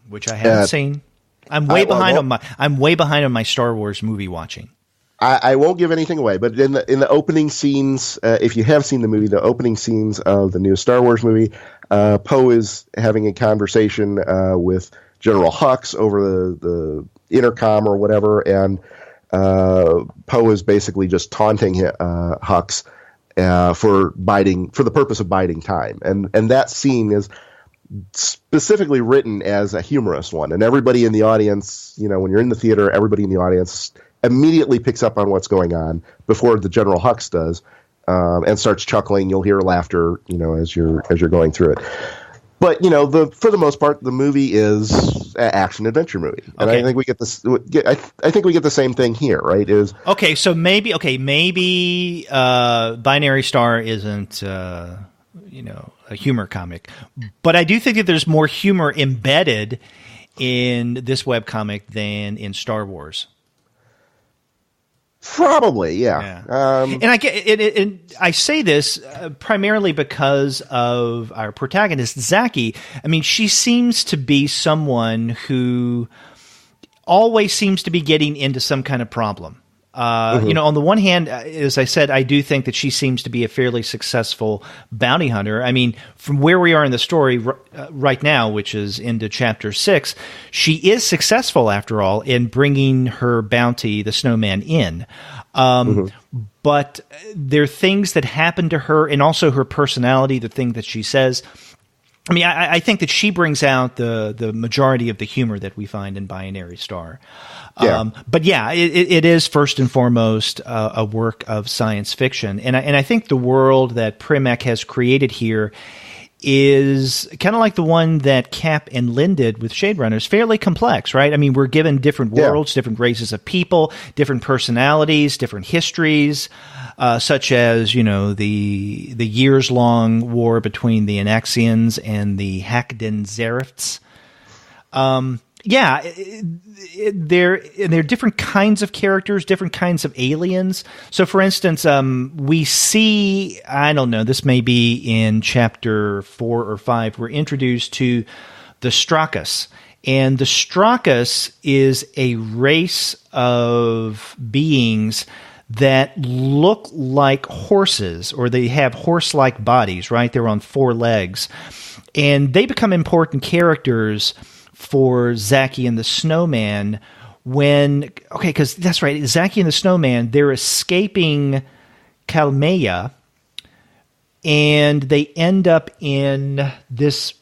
[SPEAKER 1] which I haven't seen. I'm way behind on my Star Wars movie watching.
[SPEAKER 2] I won't give anything away, but in the opening scenes, if you have seen the movie, the opening scenes of the new Star Wars movie, Poe is having a conversation with General Hux over the intercom or whatever, and Poe is basically just taunting Hux for the purpose of biding time, and that scene is specifically written as a humorous one, and everybody in the audience, when you're in the theater, everybody in the audience immediately picks up on what's going on before the General Hux does, and starts chuckling. You'll hear laughter, as you're going through it. But for the most part, the movie is an action adventure movie, and I think we get this. I think we get the same thing here, right?
[SPEAKER 1] So maybe Binary Star isn't a humor comic, but I do think that there's more humor embedded in this webcomic than in Star Wars.
[SPEAKER 2] Probably, yeah.
[SPEAKER 1] And I get it. And I say this primarily because of our protagonist, Zaki. She seems to be someone who always seems to be getting into some kind of problem. On the one hand, as I said, I do think that she seems to be a fairly successful bounty hunter. From where we are in the story right now, which is into chapter 6, she is successful, after all, in bringing her bounty, the Snowman, in. But there are things that happen to her, and also her personality, the thing that she says. I think that she brings out the majority of the humor that we find in Binary Star. But it is first and foremost a work of science fiction. And I think the world that Primack has created here is kind of like the one that Capp and Lin did with Shaderunners, fairly complex, right? We're given different worlds, different races of people, different personalities, different histories. such as, the years-long war between the Anaxians and the Hakden-Zarifts. There are different kinds of characters, different kinds of aliens. So, for instance, we see, I don't know, this may be in chapter 4 or 5, we're introduced to the Strakus. And the Strakus is a race of beings that look like horses, or they have horse-like bodies, right? They're on 4 legs. And they become important characters for Zaki and the Snowman because that's right, Zaki and the Snowman, they're escaping Kalmea, and they end up in this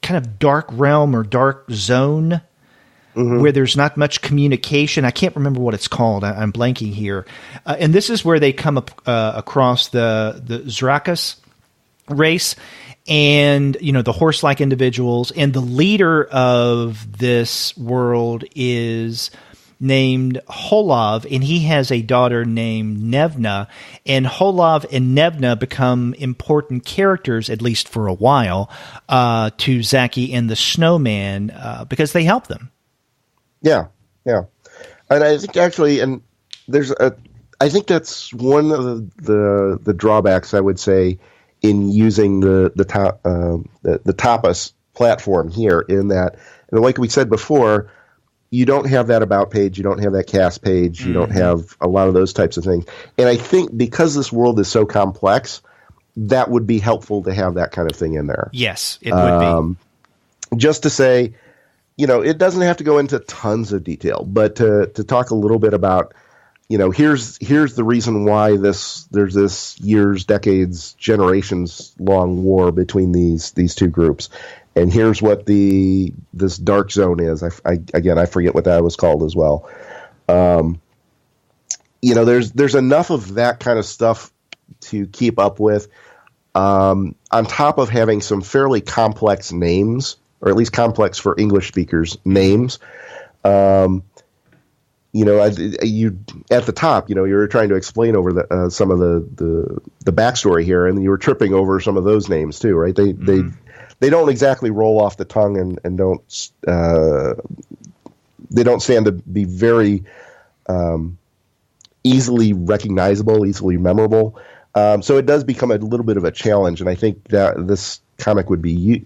[SPEAKER 1] kind of dark realm or dark zone where there's not much communication. I can't remember what it's called. I'm blanking here. And this is where they come across the Zrakus race, and the horse-like individuals, and the leader of this world is named Holov, and he has a daughter named Nevna, and Holov and Nevna become important characters, at least for a while, to Zaki and the Snowman, because they help them. Yeah.
[SPEAKER 2] And I think actually, and I think that's one of the drawbacks, I would say, in using the Tapas platform here, in that, and like we said before, you don't have that about page, you don't have that cast page, you don't have a lot of those types of things. And I think because this world is so complex, that would be helpful to have that kind of thing in there.
[SPEAKER 1] Yes, it would be.
[SPEAKER 2] Just to say, it doesn't have to go into tons of detail, but to talk a little bit about, here's the reason why there's this years, decades, generations long war between these two groups, and here's what this dark zone is. I forget what that was called as well. There's enough of that kind of stuff to keep up with, on top of having some fairly complex names, or at least complex for English speakers names. You at the top, you were trying to explain over some of the backstory here, and you were tripping over some of those names too, right? They don't exactly roll off the tongue, and they don't stand to be very easily recognizable, easily memorable. So it does become a little bit of a challenge, and I think that this comic would be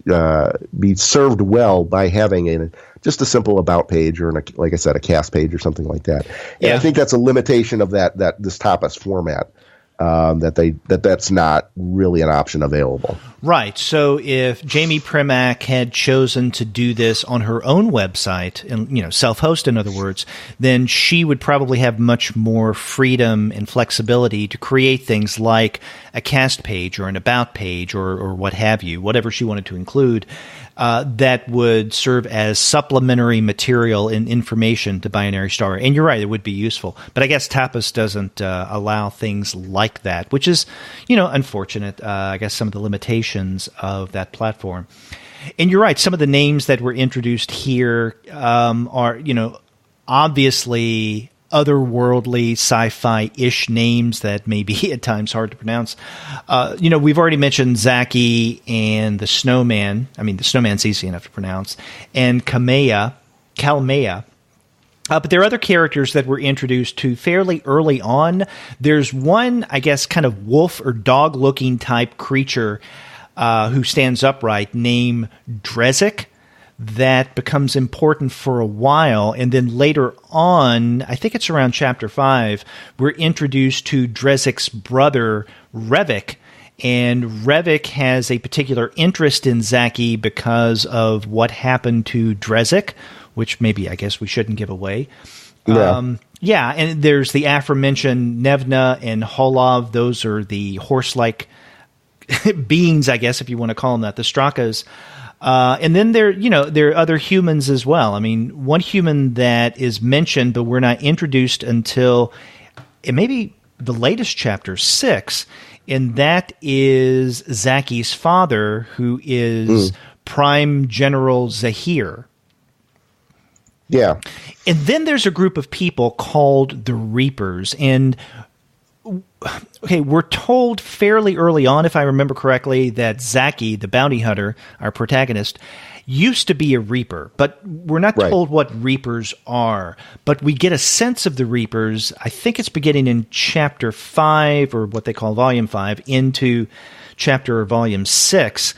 [SPEAKER 2] served well by having just a simple about page, or like I said, a cast page or something like that. And I think that's a limitation of this Tapas format, that's not really an option available.
[SPEAKER 1] Right. So if Jamie Primack had chosen to do this on her own website, and self-host, in other words, then she would probably have much more freedom and flexibility to create things like a cast page or an about page or what have you, whatever she wanted to include. That would serve as supplementary material and information to Binary Star. And you're right, it would be useful. But I guess Tapas doesn't allow things like that, which is, unfortunate. I guess some of the limitations of that platform. And you're right, some of the names that were introduced here are, obviously otherworldly, sci-fi-ish names that may be at times hard to pronounce. We've already mentioned Zaki and the Snowman. I mean, the Snowman's easy enough to pronounce. And Kalmea. But there are other characters that were introduced to fairly early on. There's one, I guess, kind of wolf or dog-looking type creature who stands upright named Drezek. That becomes important for a while, and then later on, I think it's around chapter 5, we're introduced to Drezek's brother, Revik, and Revik has a particular interest in Zaki because of what happened to Drezek, which maybe I guess we shouldn't give away.
[SPEAKER 2] Yeah.
[SPEAKER 1] And there's the aforementioned Nevna and Holov. Those are the horse-like beings, I guess, if you want to call them that, the Strakas. And then there are other humans as well. I mean, one human that is mentioned, but we're not introduced until maybe the latest chapter, 6, and that is Zaki's father, who is Prime General Zahir.
[SPEAKER 2] Yeah.
[SPEAKER 1] And then there's a group of people called the Reapers, and okay, we're told fairly early on, if I remember correctly, that Zaki, the bounty hunter, our protagonist, used to be a Reaper, but we're not told what Reapers are. But we get a sense of the Reapers, I think it's beginning in Chapter 5, or what they call Volume 5, into Chapter or Volume 6,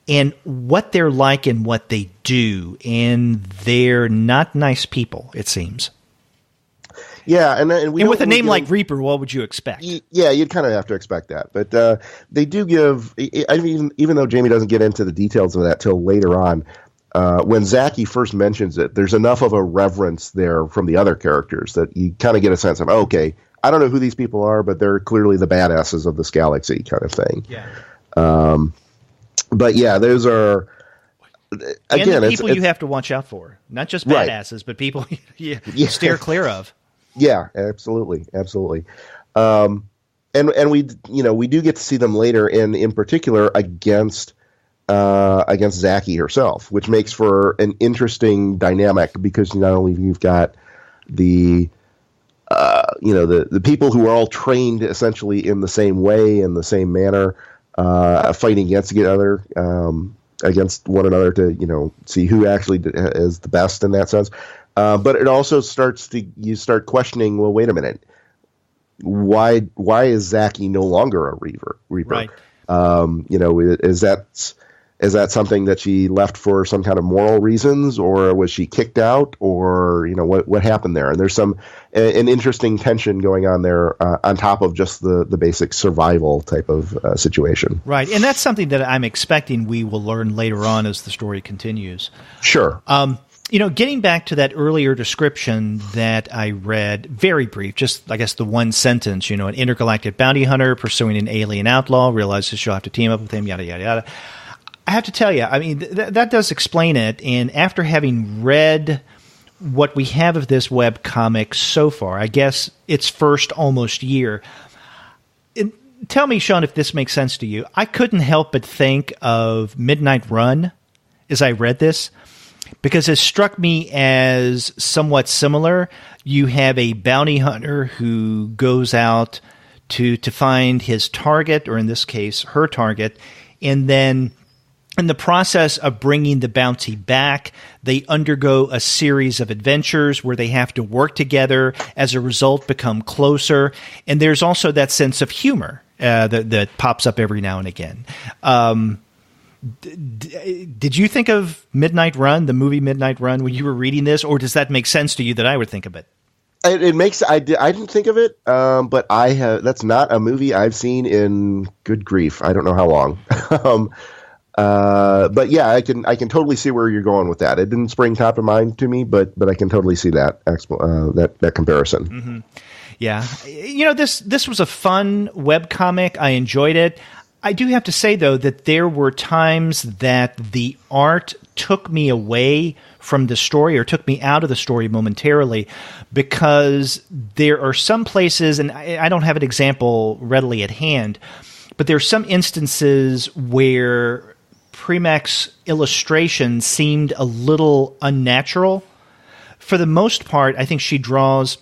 [SPEAKER 1] and what they're like and what they do. And they're not nice people, it seems.
[SPEAKER 2] Yeah, and
[SPEAKER 1] with a name like Reaper, what would you expect?
[SPEAKER 2] Yeah, you'd kind of have to expect that. But they do give, even though Jamie doesn't get into the details of that till later on, when Zaki first mentions it, there's enough of a reverence there from the other characters that you kind of get a sense of, okay, I don't know who these people are, but they're clearly the badasses of this galaxy kind of thing.
[SPEAKER 1] Yeah.
[SPEAKER 2] But yeah, those are... Again,
[SPEAKER 1] and the people you have to watch out for. Not just badasses, but people you steer clear of.
[SPEAKER 2] Yeah, absolutely. And we do get to see them later, and in particular against Zaki herself, which makes for an interesting dynamic, because not only you've got the people who are all trained essentially in the same way, in the same manner, fighting against one another to see who actually is the best in that sense. But it also you start questioning, well, wait a minute, why is Zaki no longer a Reaper?
[SPEAKER 1] Right.
[SPEAKER 2] Is that something that she left for some kind of moral reasons, or was she kicked out, or what happened there? And there's an interesting tension going on there on top of just the basic survival type of situation.
[SPEAKER 1] Right, and that's something that I'm expecting we will learn later on as the story continues.
[SPEAKER 2] Sure.
[SPEAKER 1] Getting back to that earlier description that I read, very brief, just, I guess, the one sentence, an intergalactic bounty hunter pursuing an alien outlaw, realizes she'll have to team up with him, yada, yada, yada. I have to tell you, I mean, that does explain it, and after having read what we have of this webcomic so far, I guess its first almost year, tell me, Sean, if this makes sense to you. I couldn't help but think of Midnight Run as I read this, because it struck me as somewhat similar. You have a bounty hunter who goes out to find his target, or in this case, her target, and then in the process of bringing the bounty back, they undergo a series of adventures where they have to work together, as a result become closer, and there's also that sense of humor that pops up every now and again. Did you think of Midnight Run, the movie Midnight Run, when you were reading this, or does that make sense to you that I would think of it?
[SPEAKER 2] It makes. I didn't think of it, but I have. That's not a movie I've seen in good grief. I don't know how long. But yeah, I can totally see where you're going with that. It didn't spring top of mind to me, but I can totally see that that comparison.
[SPEAKER 1] Mm-hmm. Yeah, this was a fun webcomic. I enjoyed it. I do have to say, though, that there were times that the art took me away from the story, or took me out of the story momentarily, because there are some places, and I don't have an example readily at hand, but there are some instances where primack's illustration seemed a little unnatural. For the most part, I think she draws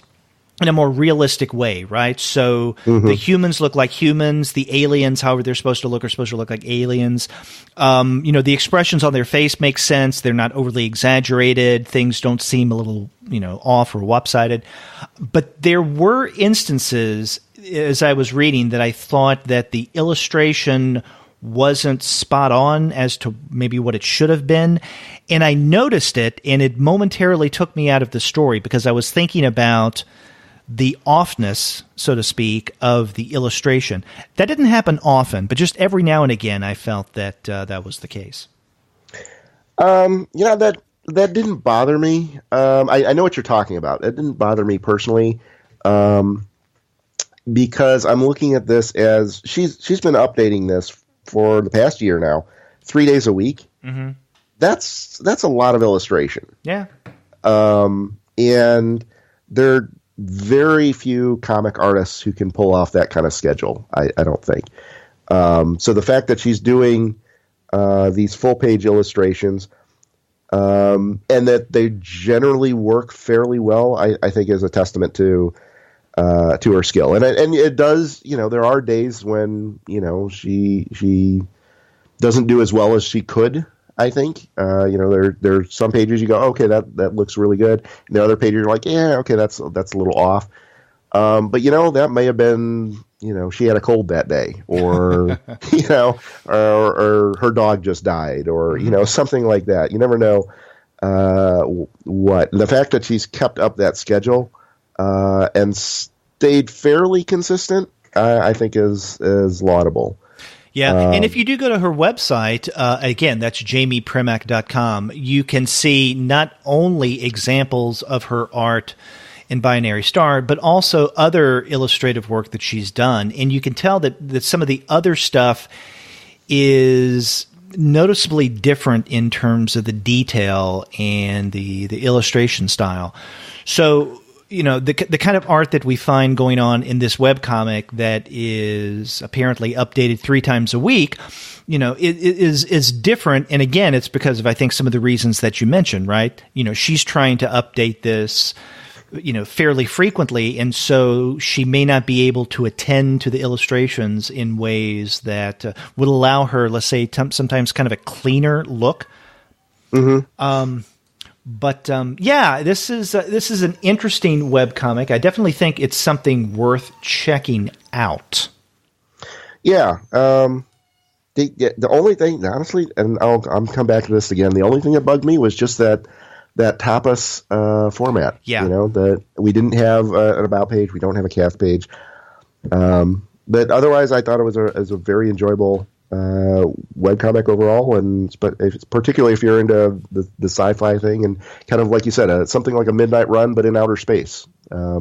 [SPEAKER 1] in a more realistic way, right? So the humans look like humans. The aliens, however they're supposed to look, are supposed to look like aliens. The expressions on their face make sense. They're not overly exaggerated. Things don't seem a little, off or lopsided. But there were instances, as I was reading, that I thought that the illustration wasn't spot on as to maybe what it should have been. And I noticed it, and it momentarily took me out of the story, because I was thinking about the offness, so to speak, of the illustration. That didn't happen often, but just every now and again I felt that that was the case.
[SPEAKER 2] That didn't bother me. I know what you're talking about. It didn't bother me personally, because I'm looking at this as she's been updating this for the past year now, 3 days a week.
[SPEAKER 1] Mm-hmm.
[SPEAKER 2] That's a lot of illustration.
[SPEAKER 1] Yeah.
[SPEAKER 2] And there are very few comic artists who can pull off that kind of schedule, I don't think. So the fact that she's doing these full-page illustrations, and that they generally work fairly well, I think is a testament to to her skill. And it does, there are days when, she doesn't do as well as she could, I think. There's some pages you go, okay, that looks really good. And the other pages you're like, yeah, okay, that's a little off. But that may have been, she had a cold that day, or or her dog just died, or something like that. You never know what. The fact that she's kept up that schedule and stayed fairly consistent, I think is laudable.
[SPEAKER 1] Yeah, and if you do go to her website, again, that's jamieprimack.com, you can see not only examples of her art in Binary Star, but also other illustrative work that she's done. And you can tell that some of the other stuff is noticeably different in terms of the detail and the illustration style. So, the kind of art that we find going on in this webcomic that is apparently updated 3 times a week, is different. And again, it's because of, I think, some of the reasons that you mentioned, right? She's trying to update this, fairly frequently. And so she may not be able to attend to the illustrations in ways that would allow her, let's say, sometimes kind of a cleaner look. Mm-hmm. But this is an interesting webcomic. I definitely think it's something worth checking out. Yeah.
[SPEAKER 2] The only thing, honestly, and I'll come back to this again, the only thing that bugged me was just that tapas format.
[SPEAKER 1] Yeah.
[SPEAKER 2] That we didn't have an about page. We don't have a cast page. But otherwise, I thought it was a very enjoyable webcomic overall, but particularly if you're into the sci-fi thing, and kind of like you said, something like a midnight run but in outer space. I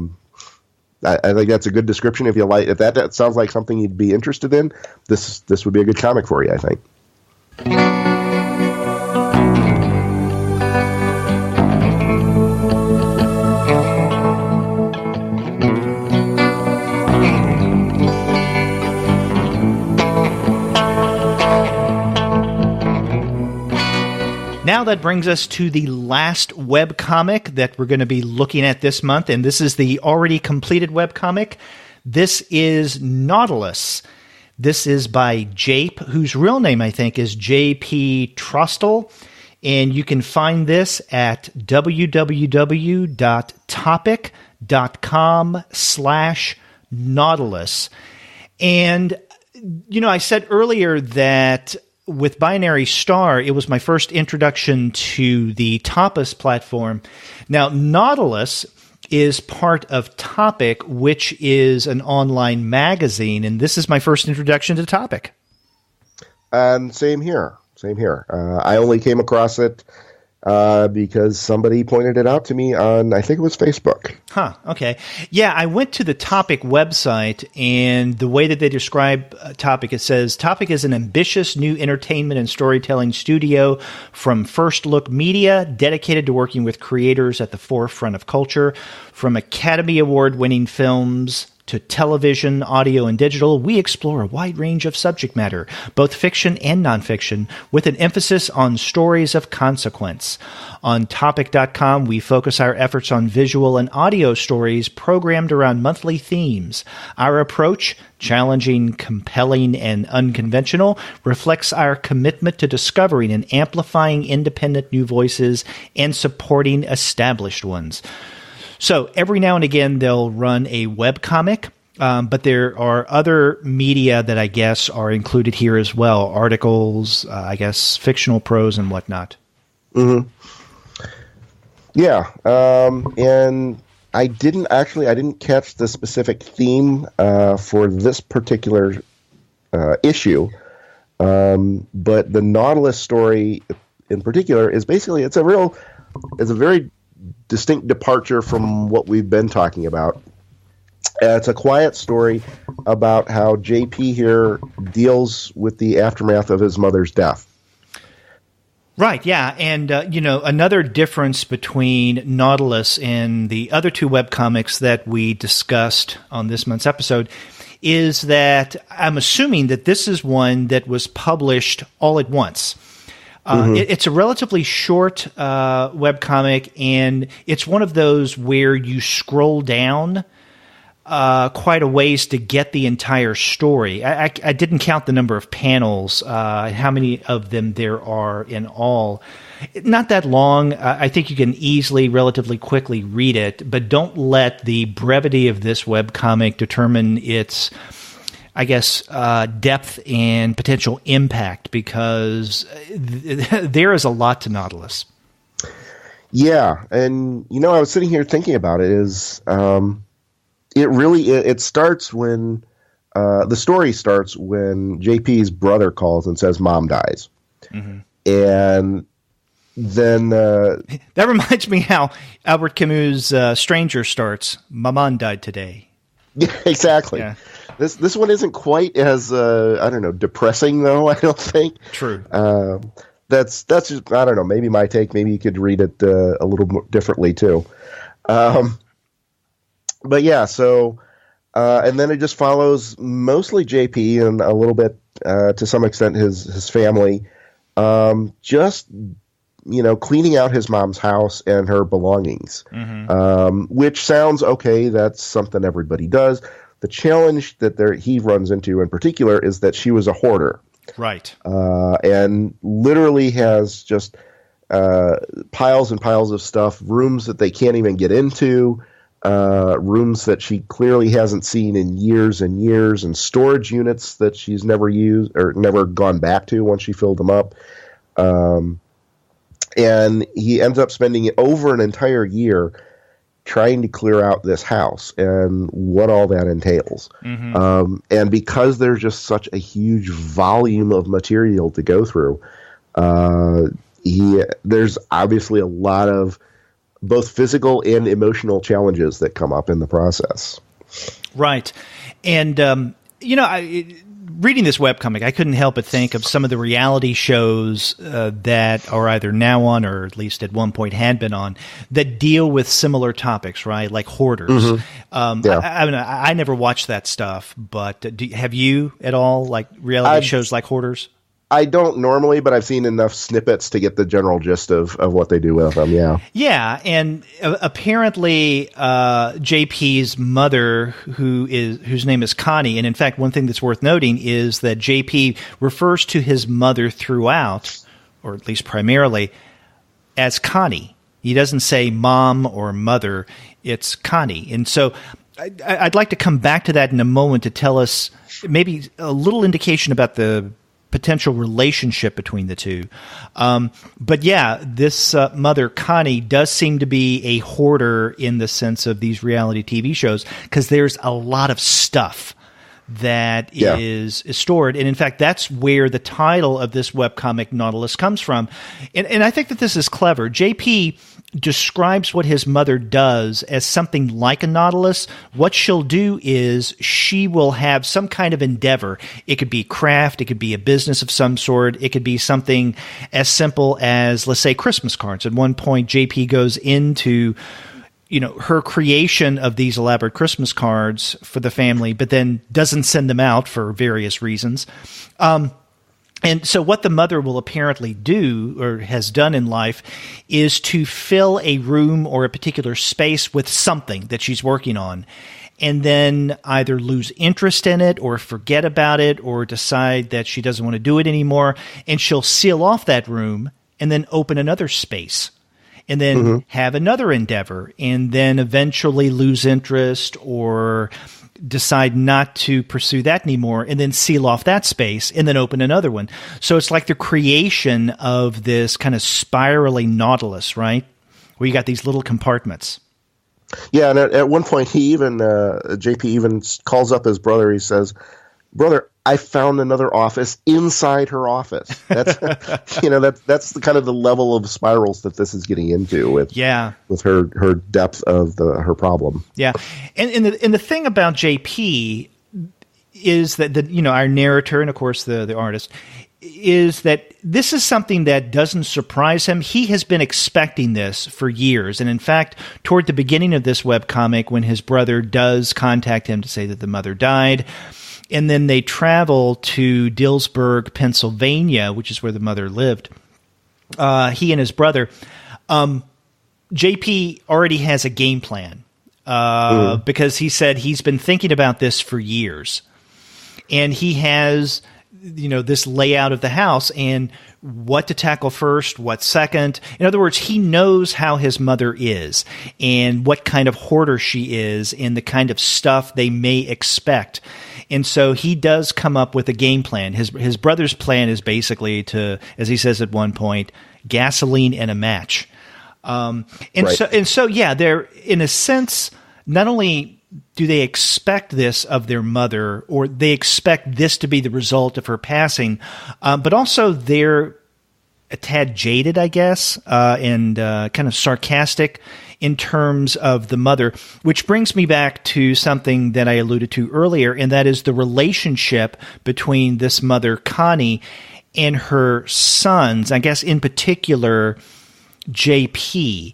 [SPEAKER 2] think that's a good description. If that sounds like something you'd be interested in, this would be a good comic for you, I think.
[SPEAKER 1] Now that brings us to the last webcomic that we're going to be looking at this month, and this is the already completed webcomic. This is Nautilus. This is by Jape, whose real name, I think, is J.P. Trostle, and you can find this at www.topic.com/Nautilus. And, I said earlier that with Binary Star, it was my first introduction to the Tapas platform. Now, Nautilus is part of Topic, which is an online magazine, and this is my first introduction to Topic.
[SPEAKER 2] Same here. I only came across it because somebody pointed it out to me on, I think it was Facebook.
[SPEAKER 1] Huh, okay. Yeah, I went to the Topic website, and the way that they describe Topic, it says, Topic is an ambitious new entertainment and storytelling studio from First Look Media, dedicated to working with creators at the forefront of culture. From Academy Award-winning films to television, audio, and digital, we explore a wide range of subject matter, both fiction and nonfiction, with an emphasis on stories of consequence. On Topic.com, we focus our efforts on visual and audio stories programmed around monthly themes. Our approach, challenging, compelling, and unconventional, reflects our commitment to discovering and amplifying independent new voices and supporting established ones. So every now and again, they'll run a webcomic, but there are other media that I guess are included here as well. Articles, I guess, fictional prose and whatnot.
[SPEAKER 2] Mm-hmm. Yeah. And I didn't catch the specific theme for this particular issue. But the Nautilus story in particular is basically, it's a very distinct departure from what we've been talking about. It's a quiet story about how JP here deals with the aftermath of his mother's death.
[SPEAKER 1] Right, yeah. And, another difference between Nautilus and the other two webcomics that we discussed on this month's episode is that I'm assuming that this is one that was published all at once. It's a relatively short webcomic, and it's one of those where you scroll down quite a ways to get the entire story. I didn't count the number of panels, how many of them there are in all. Not that long. I think you can easily, relatively quickly read it, but don't let the brevity of this webcomic determine its, I guess, depth and potential impact, because there is a lot to Nautilus.
[SPEAKER 2] Yeah, and I was sitting here thinking about it. It starts when the story starts when JP's brother calls and says mom dies, and then
[SPEAKER 1] that reminds me how Albert Camus' Stranger starts. Maman died today.
[SPEAKER 2] Yeah, exactly. Yeah. This one isn't quite as depressing though. I don't think.
[SPEAKER 1] True.
[SPEAKER 2] That's just, I don't know. Maybe my take. Maybe you could read it a little more differently too. But yeah, so and then it just follows mostly JP and a little bit to some extent his family, just cleaning out his mom's house and her belongings, which sounds okay. That's something everybody does. The challenge that he runs into in particular is that she was a hoarder.
[SPEAKER 1] Right.
[SPEAKER 2] And literally has just piles and piles of stuff, rooms that they can't even get into, rooms that she clearly hasn't seen in years and years, and storage units that she's never used or never gone back to once she filled them up. And he ends up spending over an entire year trying to clear out this house and what all that entails. And because there's just such a huge volume of material to go through, there's obviously a lot of both physical and emotional challenges that come up in the process.
[SPEAKER 1] Right. And, reading this webcomic, I couldn't help but think of some of the reality shows that are either now on, or at least at one point had been on, that deal with similar topics, right? Like hoarders. I never watched that stuff, but have you at all, like reality shows like hoarders?
[SPEAKER 2] I don't normally, but I've seen enough snippets to get the general gist of what they do with them, yeah.
[SPEAKER 1] Yeah, and apparently JP's mother, whose name is Connie, and in fact, one thing that's worth noting is that JP refers to his mother throughout, or at least primarily, as Connie. He doesn't say mom or mother, it's Connie. And so I'd like to come back to that in a moment to tell us maybe a little indication about the potential relationship between the two. But yeah, this mother, Connie, does seem to be a hoarder in the sense of these reality TV shows, because there's a lot of stuff that is stored. And in fact, that's where the title of this webcomic, Nautilus, comes from. And I think that this is clever. JP describes what his mother does as something like a Nautilus. What she'll do is she will have some kind of endeavor. It could be craft. It could be a business of some sort. It could be something as simple as, let's say, Christmas cards. At one point, JP goes into her creation of these elaborate Christmas cards for the family, but then doesn't send them out for various reasons. And so what the mother will apparently do, or has done in life, is to fill a room or a particular space with something that she's working on, and then either lose interest in it or forget about it or decide that she doesn't want to do it anymore, and she'll seal off that room and then open another space. And then have another endeavor, and then eventually lose interest or decide not to pursue that anymore, and then seal off that space, and then open another one. So it's like the creation of this kind of spiraling Nautilus, right? Where you got these little compartments.
[SPEAKER 2] Yeah, and at one point, JP even calls up his brother. He says, "Brother, I found another office inside her office." That's that's the kind of the level of spirals that this is getting into with her depth of her problem. Yeah,
[SPEAKER 1] and the thing about JP is that our narrator and of course the artist is that this is something that doesn't surprise him. He has been expecting this for years, and in fact, toward the beginning of this webcomic, when his brother does contact him to say that the mother died. And then they travel to Dillsburg, Pennsylvania, which is where the mother lived. He and his brother. JP already has a game plan. because he said he's been thinking about this for years. And he has, this layout of the house and what to tackle first, what second. In other words, he knows how his mother is and what kind of hoarder she is and the kind of stuff they may expect. And so he does come up with a game plan. His brother's plan is basically to, as he says at one point, gasoline and a match. They're, in a sense, not only do they expect this of their mother, or they expect this to be the result of her passing, but also they're a tad jaded, I guess, and kind of sarcastic in terms of the mother, which brings me back to something that I alluded to earlier, and that is the relationship between this mother, Connie, and her sons, I guess in particular, JP.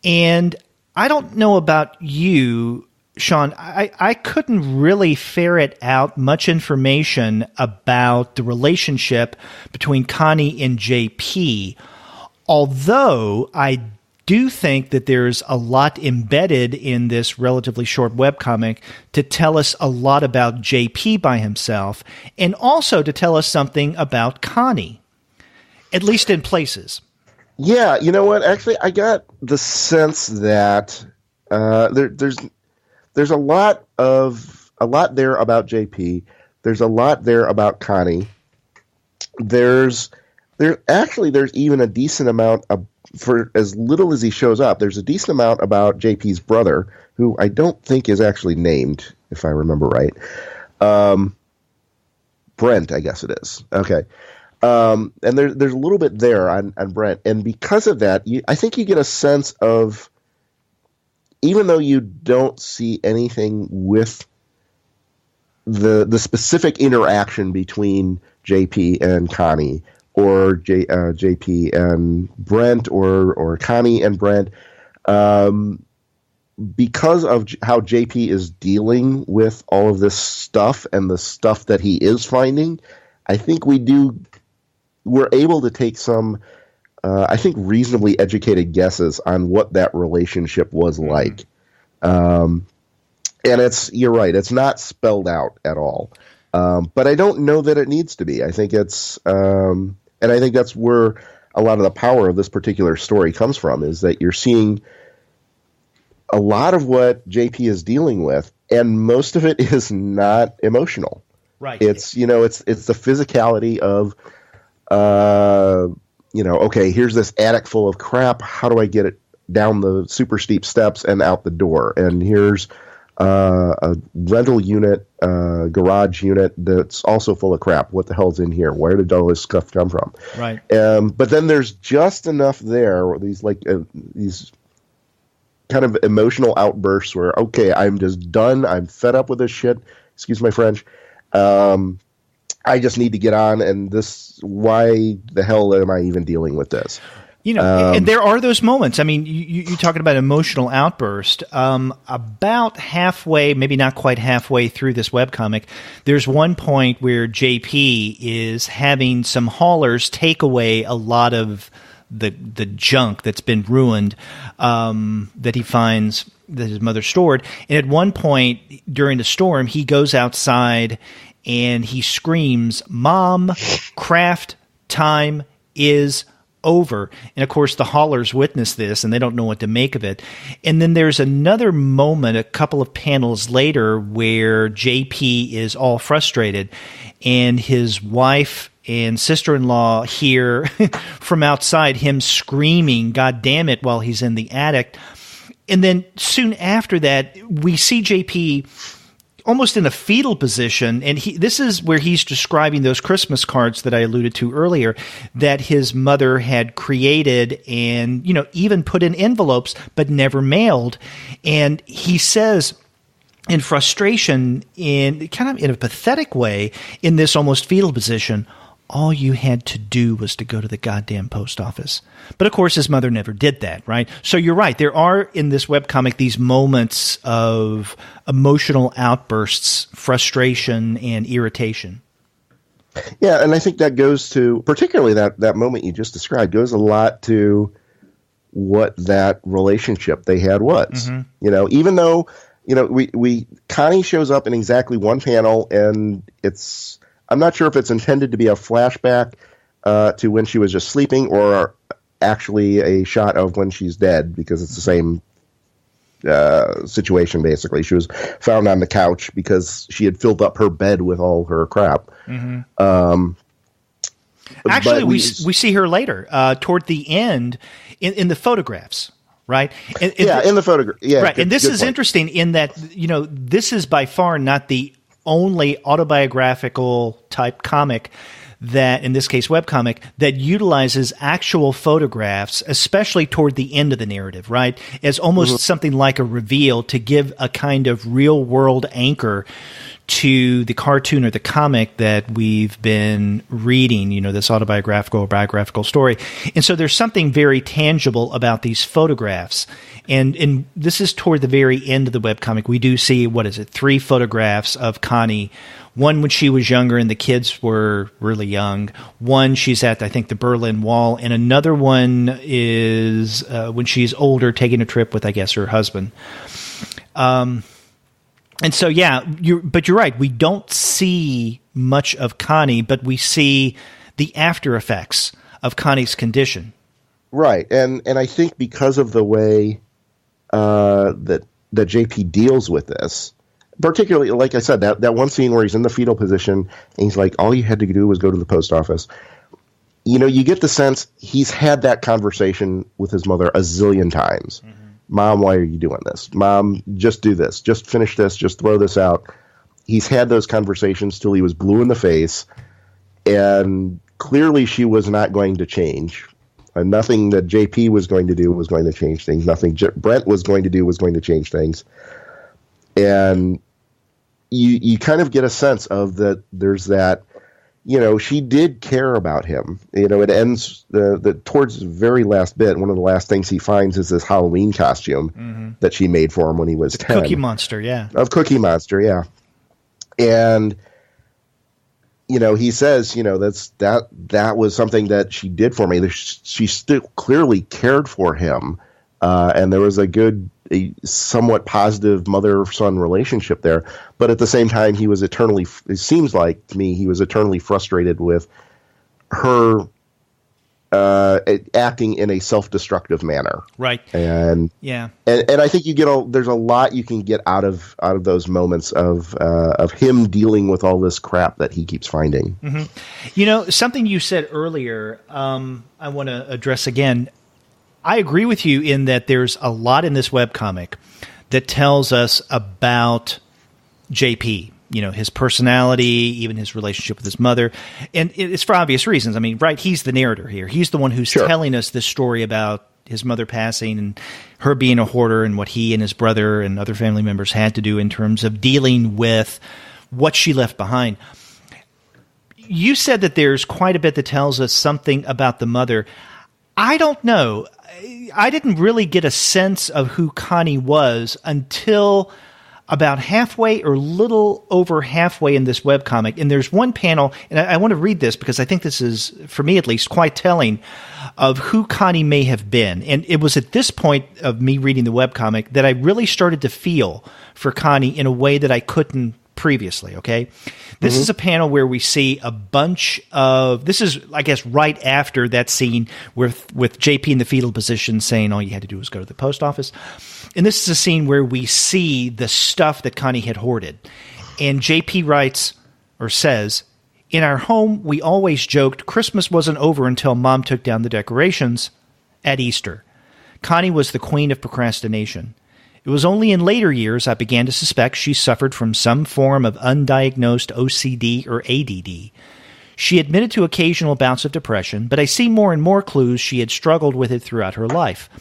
[SPEAKER 1] And I don't know about you, Sean, I couldn't really ferret out much information about the relationship between Connie and JP, although I do think that there's a lot embedded in this relatively short webcomic to tell us a lot about JP by himself, and also to tell us something about Connie, at least in places.
[SPEAKER 2] Yeah, you know what? Actually, I got the sense that there's a lot there about JP. There's a lot there about Connie. There's even a decent amount of, for as little as he shows up, there's a decent amount about JP's brother, who I don't think is actually named, if I remember right. Brent, I guess it is. Okay. And there's a little bit there on Brent. And because of that, I think you get a sense of, even though you don't see anything with the specific interaction between JP and Connie, or JP and Brent, or Connie and Brent, because of how JP is dealing with all of this stuff and the stuff that he is finding, I think we're able to take some, I think, reasonably educated guesses on what that relationship was like. And you're right, it's not spelled out at all. But I don't know that it needs to be. I think it's, and I think that's where a lot of the power of this particular story comes from, is that you're seeing a lot of what JP is dealing with, and most of it is not emotional.
[SPEAKER 1] Right.
[SPEAKER 2] It's, it's the physicality of, okay, here's this attic full of crap. How do I get it down the super steep steps and out the door? And here's a rental unit, garage unit that's also full of crap. What the hell's in here? Where did all this stuff come from?
[SPEAKER 1] Right.
[SPEAKER 2] But then there's just enough there, these kind of emotional outbursts where, okay, I'm just done. I'm fed up with this shit. Excuse my French. I just need to get on, and why the hell am I even dealing with this?
[SPEAKER 1] And there are those moments. I mean, you're talking about emotional outburst. About halfway, maybe not quite halfway through this webcomic, there's one point where JP is having some haulers take away a lot of the junk that's been ruined, that he finds that his mother stored. And at one point during the storm, he goes outside and he screams, "Mom, craft time is over." And of course the haulers witness this and they don't know what to make of it. And then there's another moment a couple of panels later where JP is all frustrated and his wife and sister-in-law hear from outside him screaming, "God damn it," while he's in the attic. And then soon after that, we see JP almost in a fetal position, and this is where he's describing those Christmas cards that I alluded to earlier that his mother had created and, even put in envelopes but never mailed. And he says in frustration, in kind of in a pathetic way, in this almost fetal position, all you had to do was to go to the goddamn post office. But of course, his mother never did that, right? So you're right. There are in this webcomic these moments of emotional outbursts, frustration, and irritation.
[SPEAKER 2] Yeah, and I think that goes to, particularly that moment you just described, goes a lot to what that relationship they had was. Even though, Connie shows up in exactly one panel, and I'm not sure if it's intended to be a flashback to when she was just sleeping or actually a shot of when she's dead, because it's the same situation, basically. She was found on the couch because she had filled up her bed with all her crap.
[SPEAKER 1] Actually, we see her later, toward the end, in the photographs, right?
[SPEAKER 2] In the photograph. Yeah,
[SPEAKER 1] right. And this is interesting in that, this is by far not the only autobiographical type comic that, in this case, webcomic, that utilizes actual photographs, especially toward the end of the narrative, right? As almost something like a reveal to give a kind of real world anchor to the cartoon or the comic that we've been reading, this autobiographical or biographical story. And so there's something very tangible about these photographs. And this is toward the very end of the webcomic. We do see, 3 photographs of Connie. One when she was younger and the kids were really young. One, she's at, I think, the Berlin Wall. And another one is when she's older, taking a trip with, I guess, her husband. And so, you're right. We don't see much of Connie, but we see the after effects of Connie's condition.
[SPEAKER 2] Right. And I think because of the way that JP deals with this, particularly, like I said, that one scene where he's in the fetal position and he's like, all you had to do was go to the post office. You get the sense he's had that conversation with his mother a zillion times. Mom, why are you doing this? Mom, just do this. Just finish this. Just throw this out. He's had those conversations till he was blue in the face, and clearly she was not going to change. Nothing that JP was going to do was going to change things. Nothing Brent was going to do was going to change things. And you kind of get a sense of that there's that, she did care about him. It ends towards the very last bit. One of the last things he finds is this Halloween costume that she made for him when he was 10.
[SPEAKER 1] Cookie Monster, yeah.
[SPEAKER 2] Of Cookie Monster, yeah. And, he says, that was something that she did for me. She still clearly cared for him. And there was a somewhat positive mother-son relationship there. But at the same time, it seems like to me, he was eternally frustrated with her acting in a self-destructive manner.
[SPEAKER 1] Right.
[SPEAKER 2] And I think there's a lot you can get out of those moments of him dealing with all this crap that he keeps finding.
[SPEAKER 1] Something you said earlier, I want to address again. I agree with you in that there's a lot in this webcomic that tells us about JP, his personality, even his relationship with his mother. And it's for obvious reasons. I mean, right, he's the narrator here. He's the one who's telling us this story about his mother passing and her being a hoarder and what he and his brother and other family members had to do in terms of dealing with what she left behind. You said that there's quite a bit that tells us something about the mother. I don't know. I didn't really get a sense of who Connie was until about halfway or little over halfway in this webcomic. And there's one panel, and I want to read this because I think this is, for me at least, quite telling of who Connie may have been. And it was at this point of me reading the webcomic that I really started to feel for Connie in a way that I couldn't previously, okay? This is a panel where we see a bunch of, this is, I guess, right after that scene with JP in the fetal position saying all you had to do was go to the post office. And this is a scene where we see the stuff that Connie had hoarded. And JP writes, or says, in our home, we always joked Christmas wasn't over until Mom took down the decorations at Easter. Connie was the queen of procrastination. It was only in later years I began to suspect she suffered from some form of undiagnosed OCD or ADD. She admitted to occasional bouts of depression, but I see more and more clues she had struggled with it throughout her life.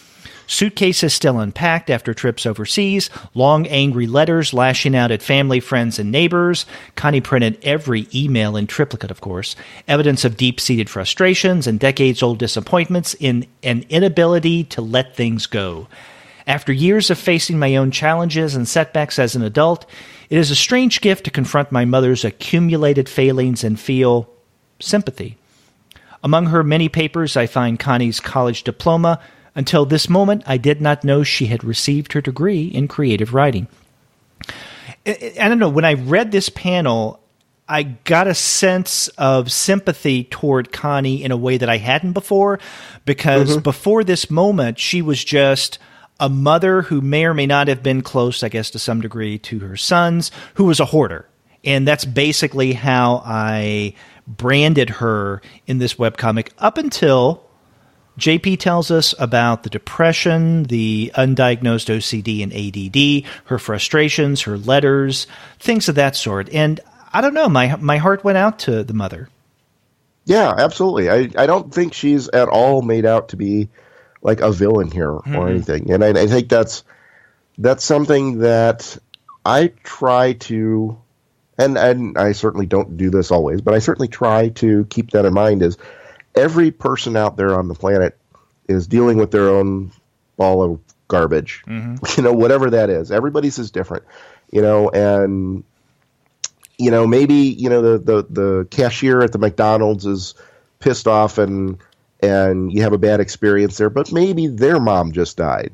[SPEAKER 1] Suitcases still unpacked after trips overseas, long angry letters lashing out at family, friends, and neighbors. Connie printed every email in triplicate, of course. Evidence of deep-seated frustrations and decades-old disappointments in an inability to let things go. After years of facing my own challenges and setbacks as an adult, it is a strange gift to confront my mother's accumulated failings and feel sympathy. Among her many papers, I find Connie's college diploma, Until this moment, I did not know she had received her degree in creative writing. I don't know, when I read this panel, I got a sense of sympathy toward Connie in a way that I hadn't before, because before this moment, she was just a mother who may or may not have been close, I guess, to some degree to her sons, who was a hoarder. And that's basically how I branded her in this webcomic up until JP tells us about the depression, the undiagnosed OCD and ADD, her frustrations, her letters, things of that sort. And I don't know, my heart went out to the mother.
[SPEAKER 2] Yeah, absolutely. I don't think she's at all made out to be like a villain here or anything. And I think that's something that I try to, and I certainly don't do this always, but I certainly try to keep that in mind, is every person out there on the planet is dealing with their own ball of garbage, whatever that is. Everybody's is different, and, maybe, the cashier at the McDonald's is pissed off and you have a bad experience there, but maybe their mom just died.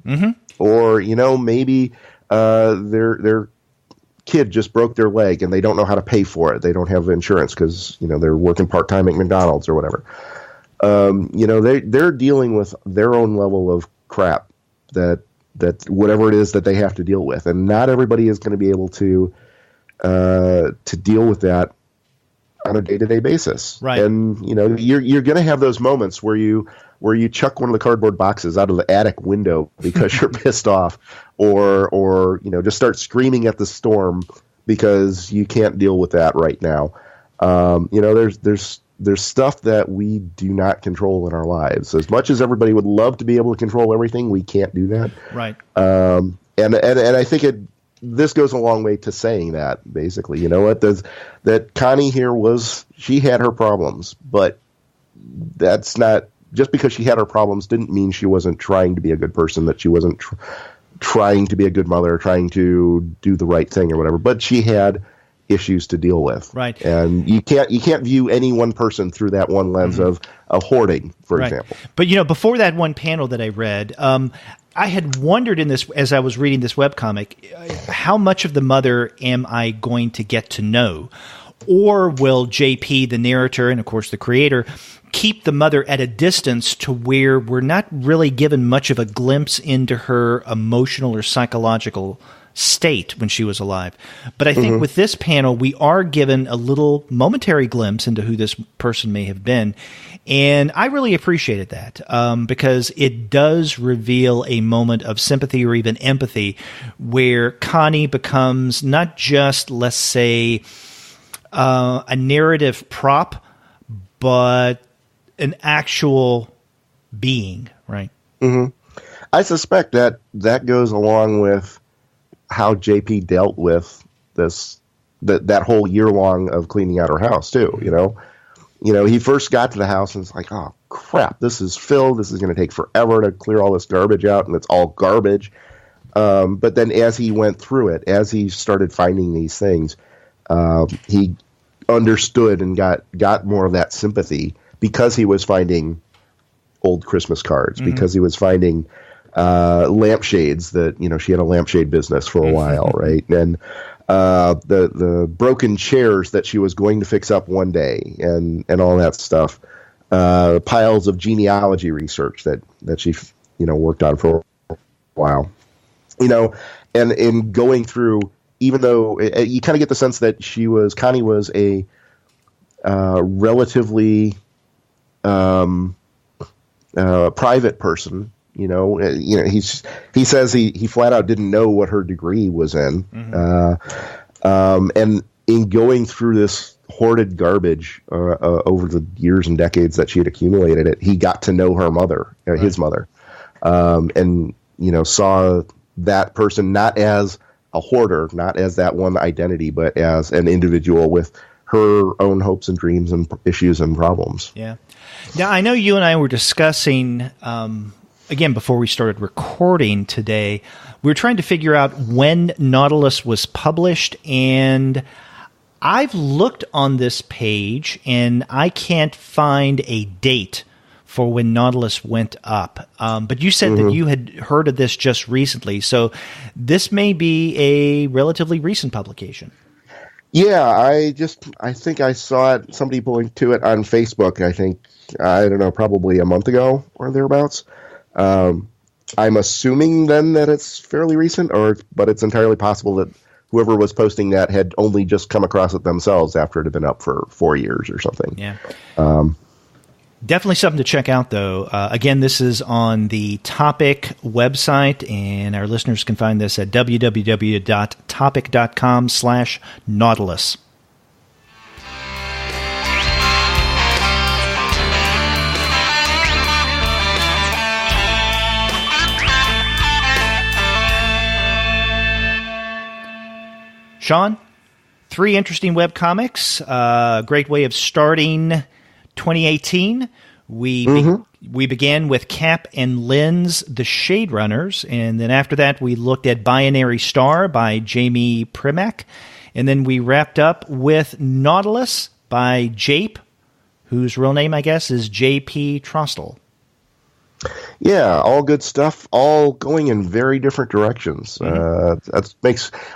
[SPEAKER 2] Or, maybe their kid just broke their leg and they don't know how to pay for it. They don't have insurance because, they're working part-time at McDonald's or whatever. They're dealing with their own level of crap that whatever it is that they have to deal with. And not everybody is going to be able to deal with that on a day-to-day basis. Right. And, you're going to have those moments where you chuck one of the cardboard boxes out of the attic window because you're pissed off, or just start screaming at the storm because you can't deal with that right now. There's stuff that we do not control in our lives. As much as everybody would love to be able to control everything, we can't do that. Right. And I think this goes a long way to saying that, basically. That Connie here she had her problems, but that's not, just because she had her problems didn't mean she wasn't trying to be a good person, that she wasn't trying to be a good mother, trying to do the right thing or whatever, but she had issues to deal with. Right. And you can't view any one person through that one lens of hoarding, for example. But,
[SPEAKER 1] before that one panel that I read, I had wondered as I was reading this webcomic, how much of the mother am I going to get to know? Or will JP, the narrator, and of course the creator, keep the mother at a distance to where we're not really given much of a glimpse into her emotional or psychological state when she was alive? But I think with this panel, we are given a little momentary glimpse into who this person may have been. And I really appreciated that because it does reveal a moment of sympathy or even empathy where Connie becomes not just, let's say, a narrative prop, but an actual being, right?
[SPEAKER 2] I suspect that goes along with how JP dealt with that whole year long of cleaning out her house too. He first got to the house and it's like, oh crap, this is filled. This is going to take forever to clear all this garbage out, and it's all garbage. But then as he went through it, as he started finding these things, he understood and got more of that sympathy because he was finding old Christmas cards, because he was finding lampshades that, she had a lampshade business for a while, right? And the broken chairs that she was going to fix up one day and all that stuff. Piles of genealogy research that she, worked on for a while. And in going through, even though you kind of get the sense that Connie was a relatively private person. He says he flat out didn't know what her degree was in. And in going through this hoarded garbage over the years and decades that she had accumulated it, he got to know her mother, his mother, and saw that person not as a hoarder, not as that one identity, but as an individual with her own hopes and dreams and issues and problems.
[SPEAKER 1] Yeah. Now, I know you and I were discussing, again, before we started recording today, we were trying to figure out when Nautilus was published, and I've looked on this page, and I can't find a date for when Nautilus went up. But you said that you had heard of this just recently, so this may be a relatively recent publication.
[SPEAKER 2] Yeah, I think I saw it, somebody pulling to it on Facebook, I don't know, probably a month ago or thereabouts. I'm assuming then that it's fairly recent, but it's entirely possible that whoever was posting that had only just come across it themselves after it had been up for 4 years or something.
[SPEAKER 1] Yeah. Definitely something to check out, though. Again, this is on the Topic website, and our listeners can find this at www.topic.com/Nautilus. Sean, 3 interesting webcomics, great way of starting 2018. We began with Capp and Lin's The Shaderunners, and then after that we looked at Binary Star by Jamie Primack, and then we wrapped up with Nautilus by Jape, whose real name, I guess, is JP Trostle.
[SPEAKER 2] Yeah, all good stuff, all going in very different directions. I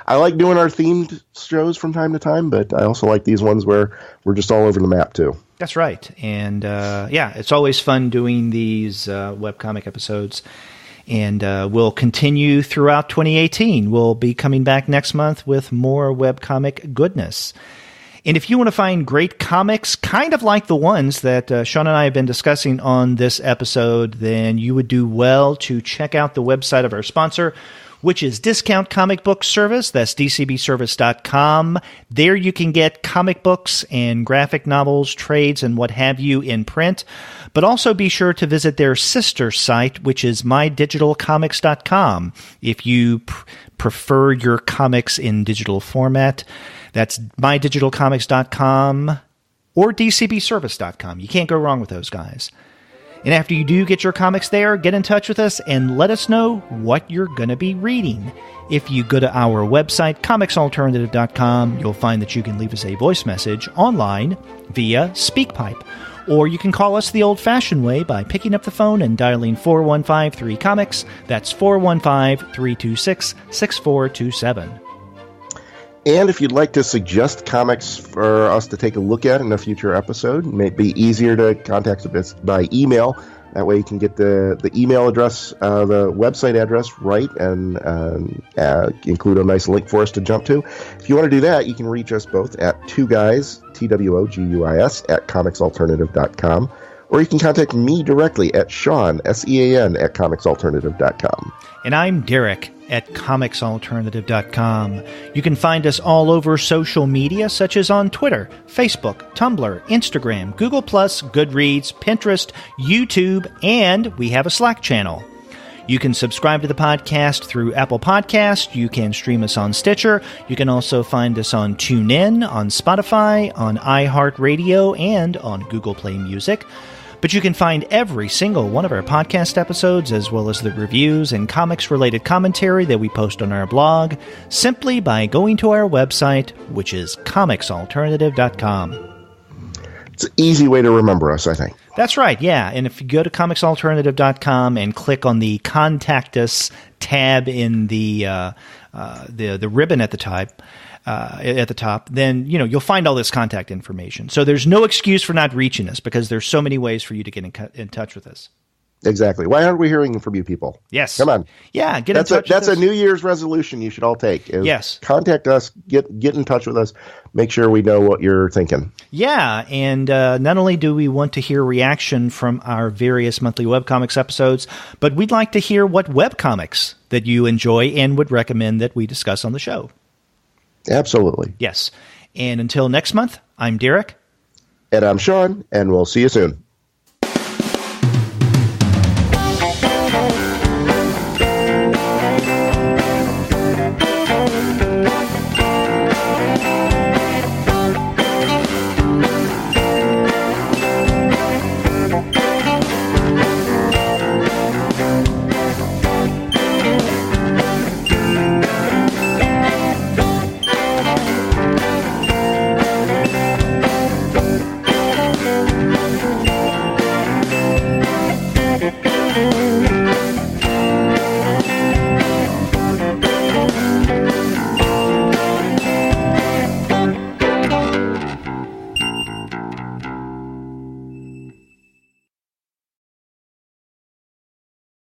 [SPEAKER 2] like doing our themed shows from time to time, but I also like these ones where we're just all over the map, too.
[SPEAKER 1] That's right. And, it's always fun doing these webcomic episodes. And we'll continue throughout 2018. We'll be coming back next month with more webcomic goodness. And if you want to find great comics, kind of like the ones that Sean and I have been discussing on this episode, then you would do well to check out the website of our sponsor, which is Discount Comic Book Service. That's dcbservice.com. There you can get comic books and graphic novels, trades, and what have you in print. But also be sure to visit their sister site, which is mydigitalcomics.com, if you prefer your comics in digital format. That's mydigitalcomics.com or dcbservice.com. You can't go wrong with those guys. And after you do get your comics there, get in touch with us and let us know what you're going to be reading. If you go to our website, comicsalternative.com, you'll find that you can leave us a voice message online via SpeakPipe. Or you can call us the old-fashioned way by picking up the phone and dialing 4153-COMICS. That's 415-326-6427.
[SPEAKER 2] And if you'd like to suggest comics for us to take a look at in a future episode, it may be easier to contact us by email. That way you can get the email address, the website address right, and include a nice link for us to jump to. If you want to do that, you can reach us both at twoguys, TWOGUIS, at comicsalternative.com. Or you can contact me directly at Sean, SEAN, at comicsalternative.com.
[SPEAKER 1] And I'm Derek at comicsalternative.com. You can find us all over social media, such as on Twitter, Facebook, Tumblr, Instagram, Google+, Goodreads, Pinterest, YouTube, and we have a Slack channel. You can subscribe to the podcast through Apple Podcasts. You can stream us on Stitcher. You can also find us on TuneIn, on Spotify, on iHeartRadio, and on Google Play Music. But you can find every single one of our podcast episodes, as well as the reviews and comics-related commentary that we post on our blog, simply by going to our website, which is comicsalternative.com.
[SPEAKER 2] It's an easy way to remember us, I think.
[SPEAKER 1] That's right, yeah. And if you go to comicsalternative.com and click on the Contact Us tab in the ribbon at the top, then you'll find all this contact information. So there's no excuse for not reaching us, because there's so many ways for you to get in touch with us.
[SPEAKER 2] Exactly. Why aren't we hearing from you people?
[SPEAKER 1] Yes.
[SPEAKER 2] Come on.
[SPEAKER 1] Yeah, get in touch with us.
[SPEAKER 2] That's a New Year's resolution you should all take.
[SPEAKER 1] Yes.
[SPEAKER 2] Contact us, get in touch with us, make sure we know what you're thinking.
[SPEAKER 1] Yeah, and not only do we want to hear reaction from our various monthly webcomics episodes, but we'd like to hear what webcomics that you enjoy and would recommend that we discuss on the show.
[SPEAKER 2] Absolutely.
[SPEAKER 1] Yes. And until next month, I'm Derek.
[SPEAKER 2] And I'm Sean, and we'll see you soon.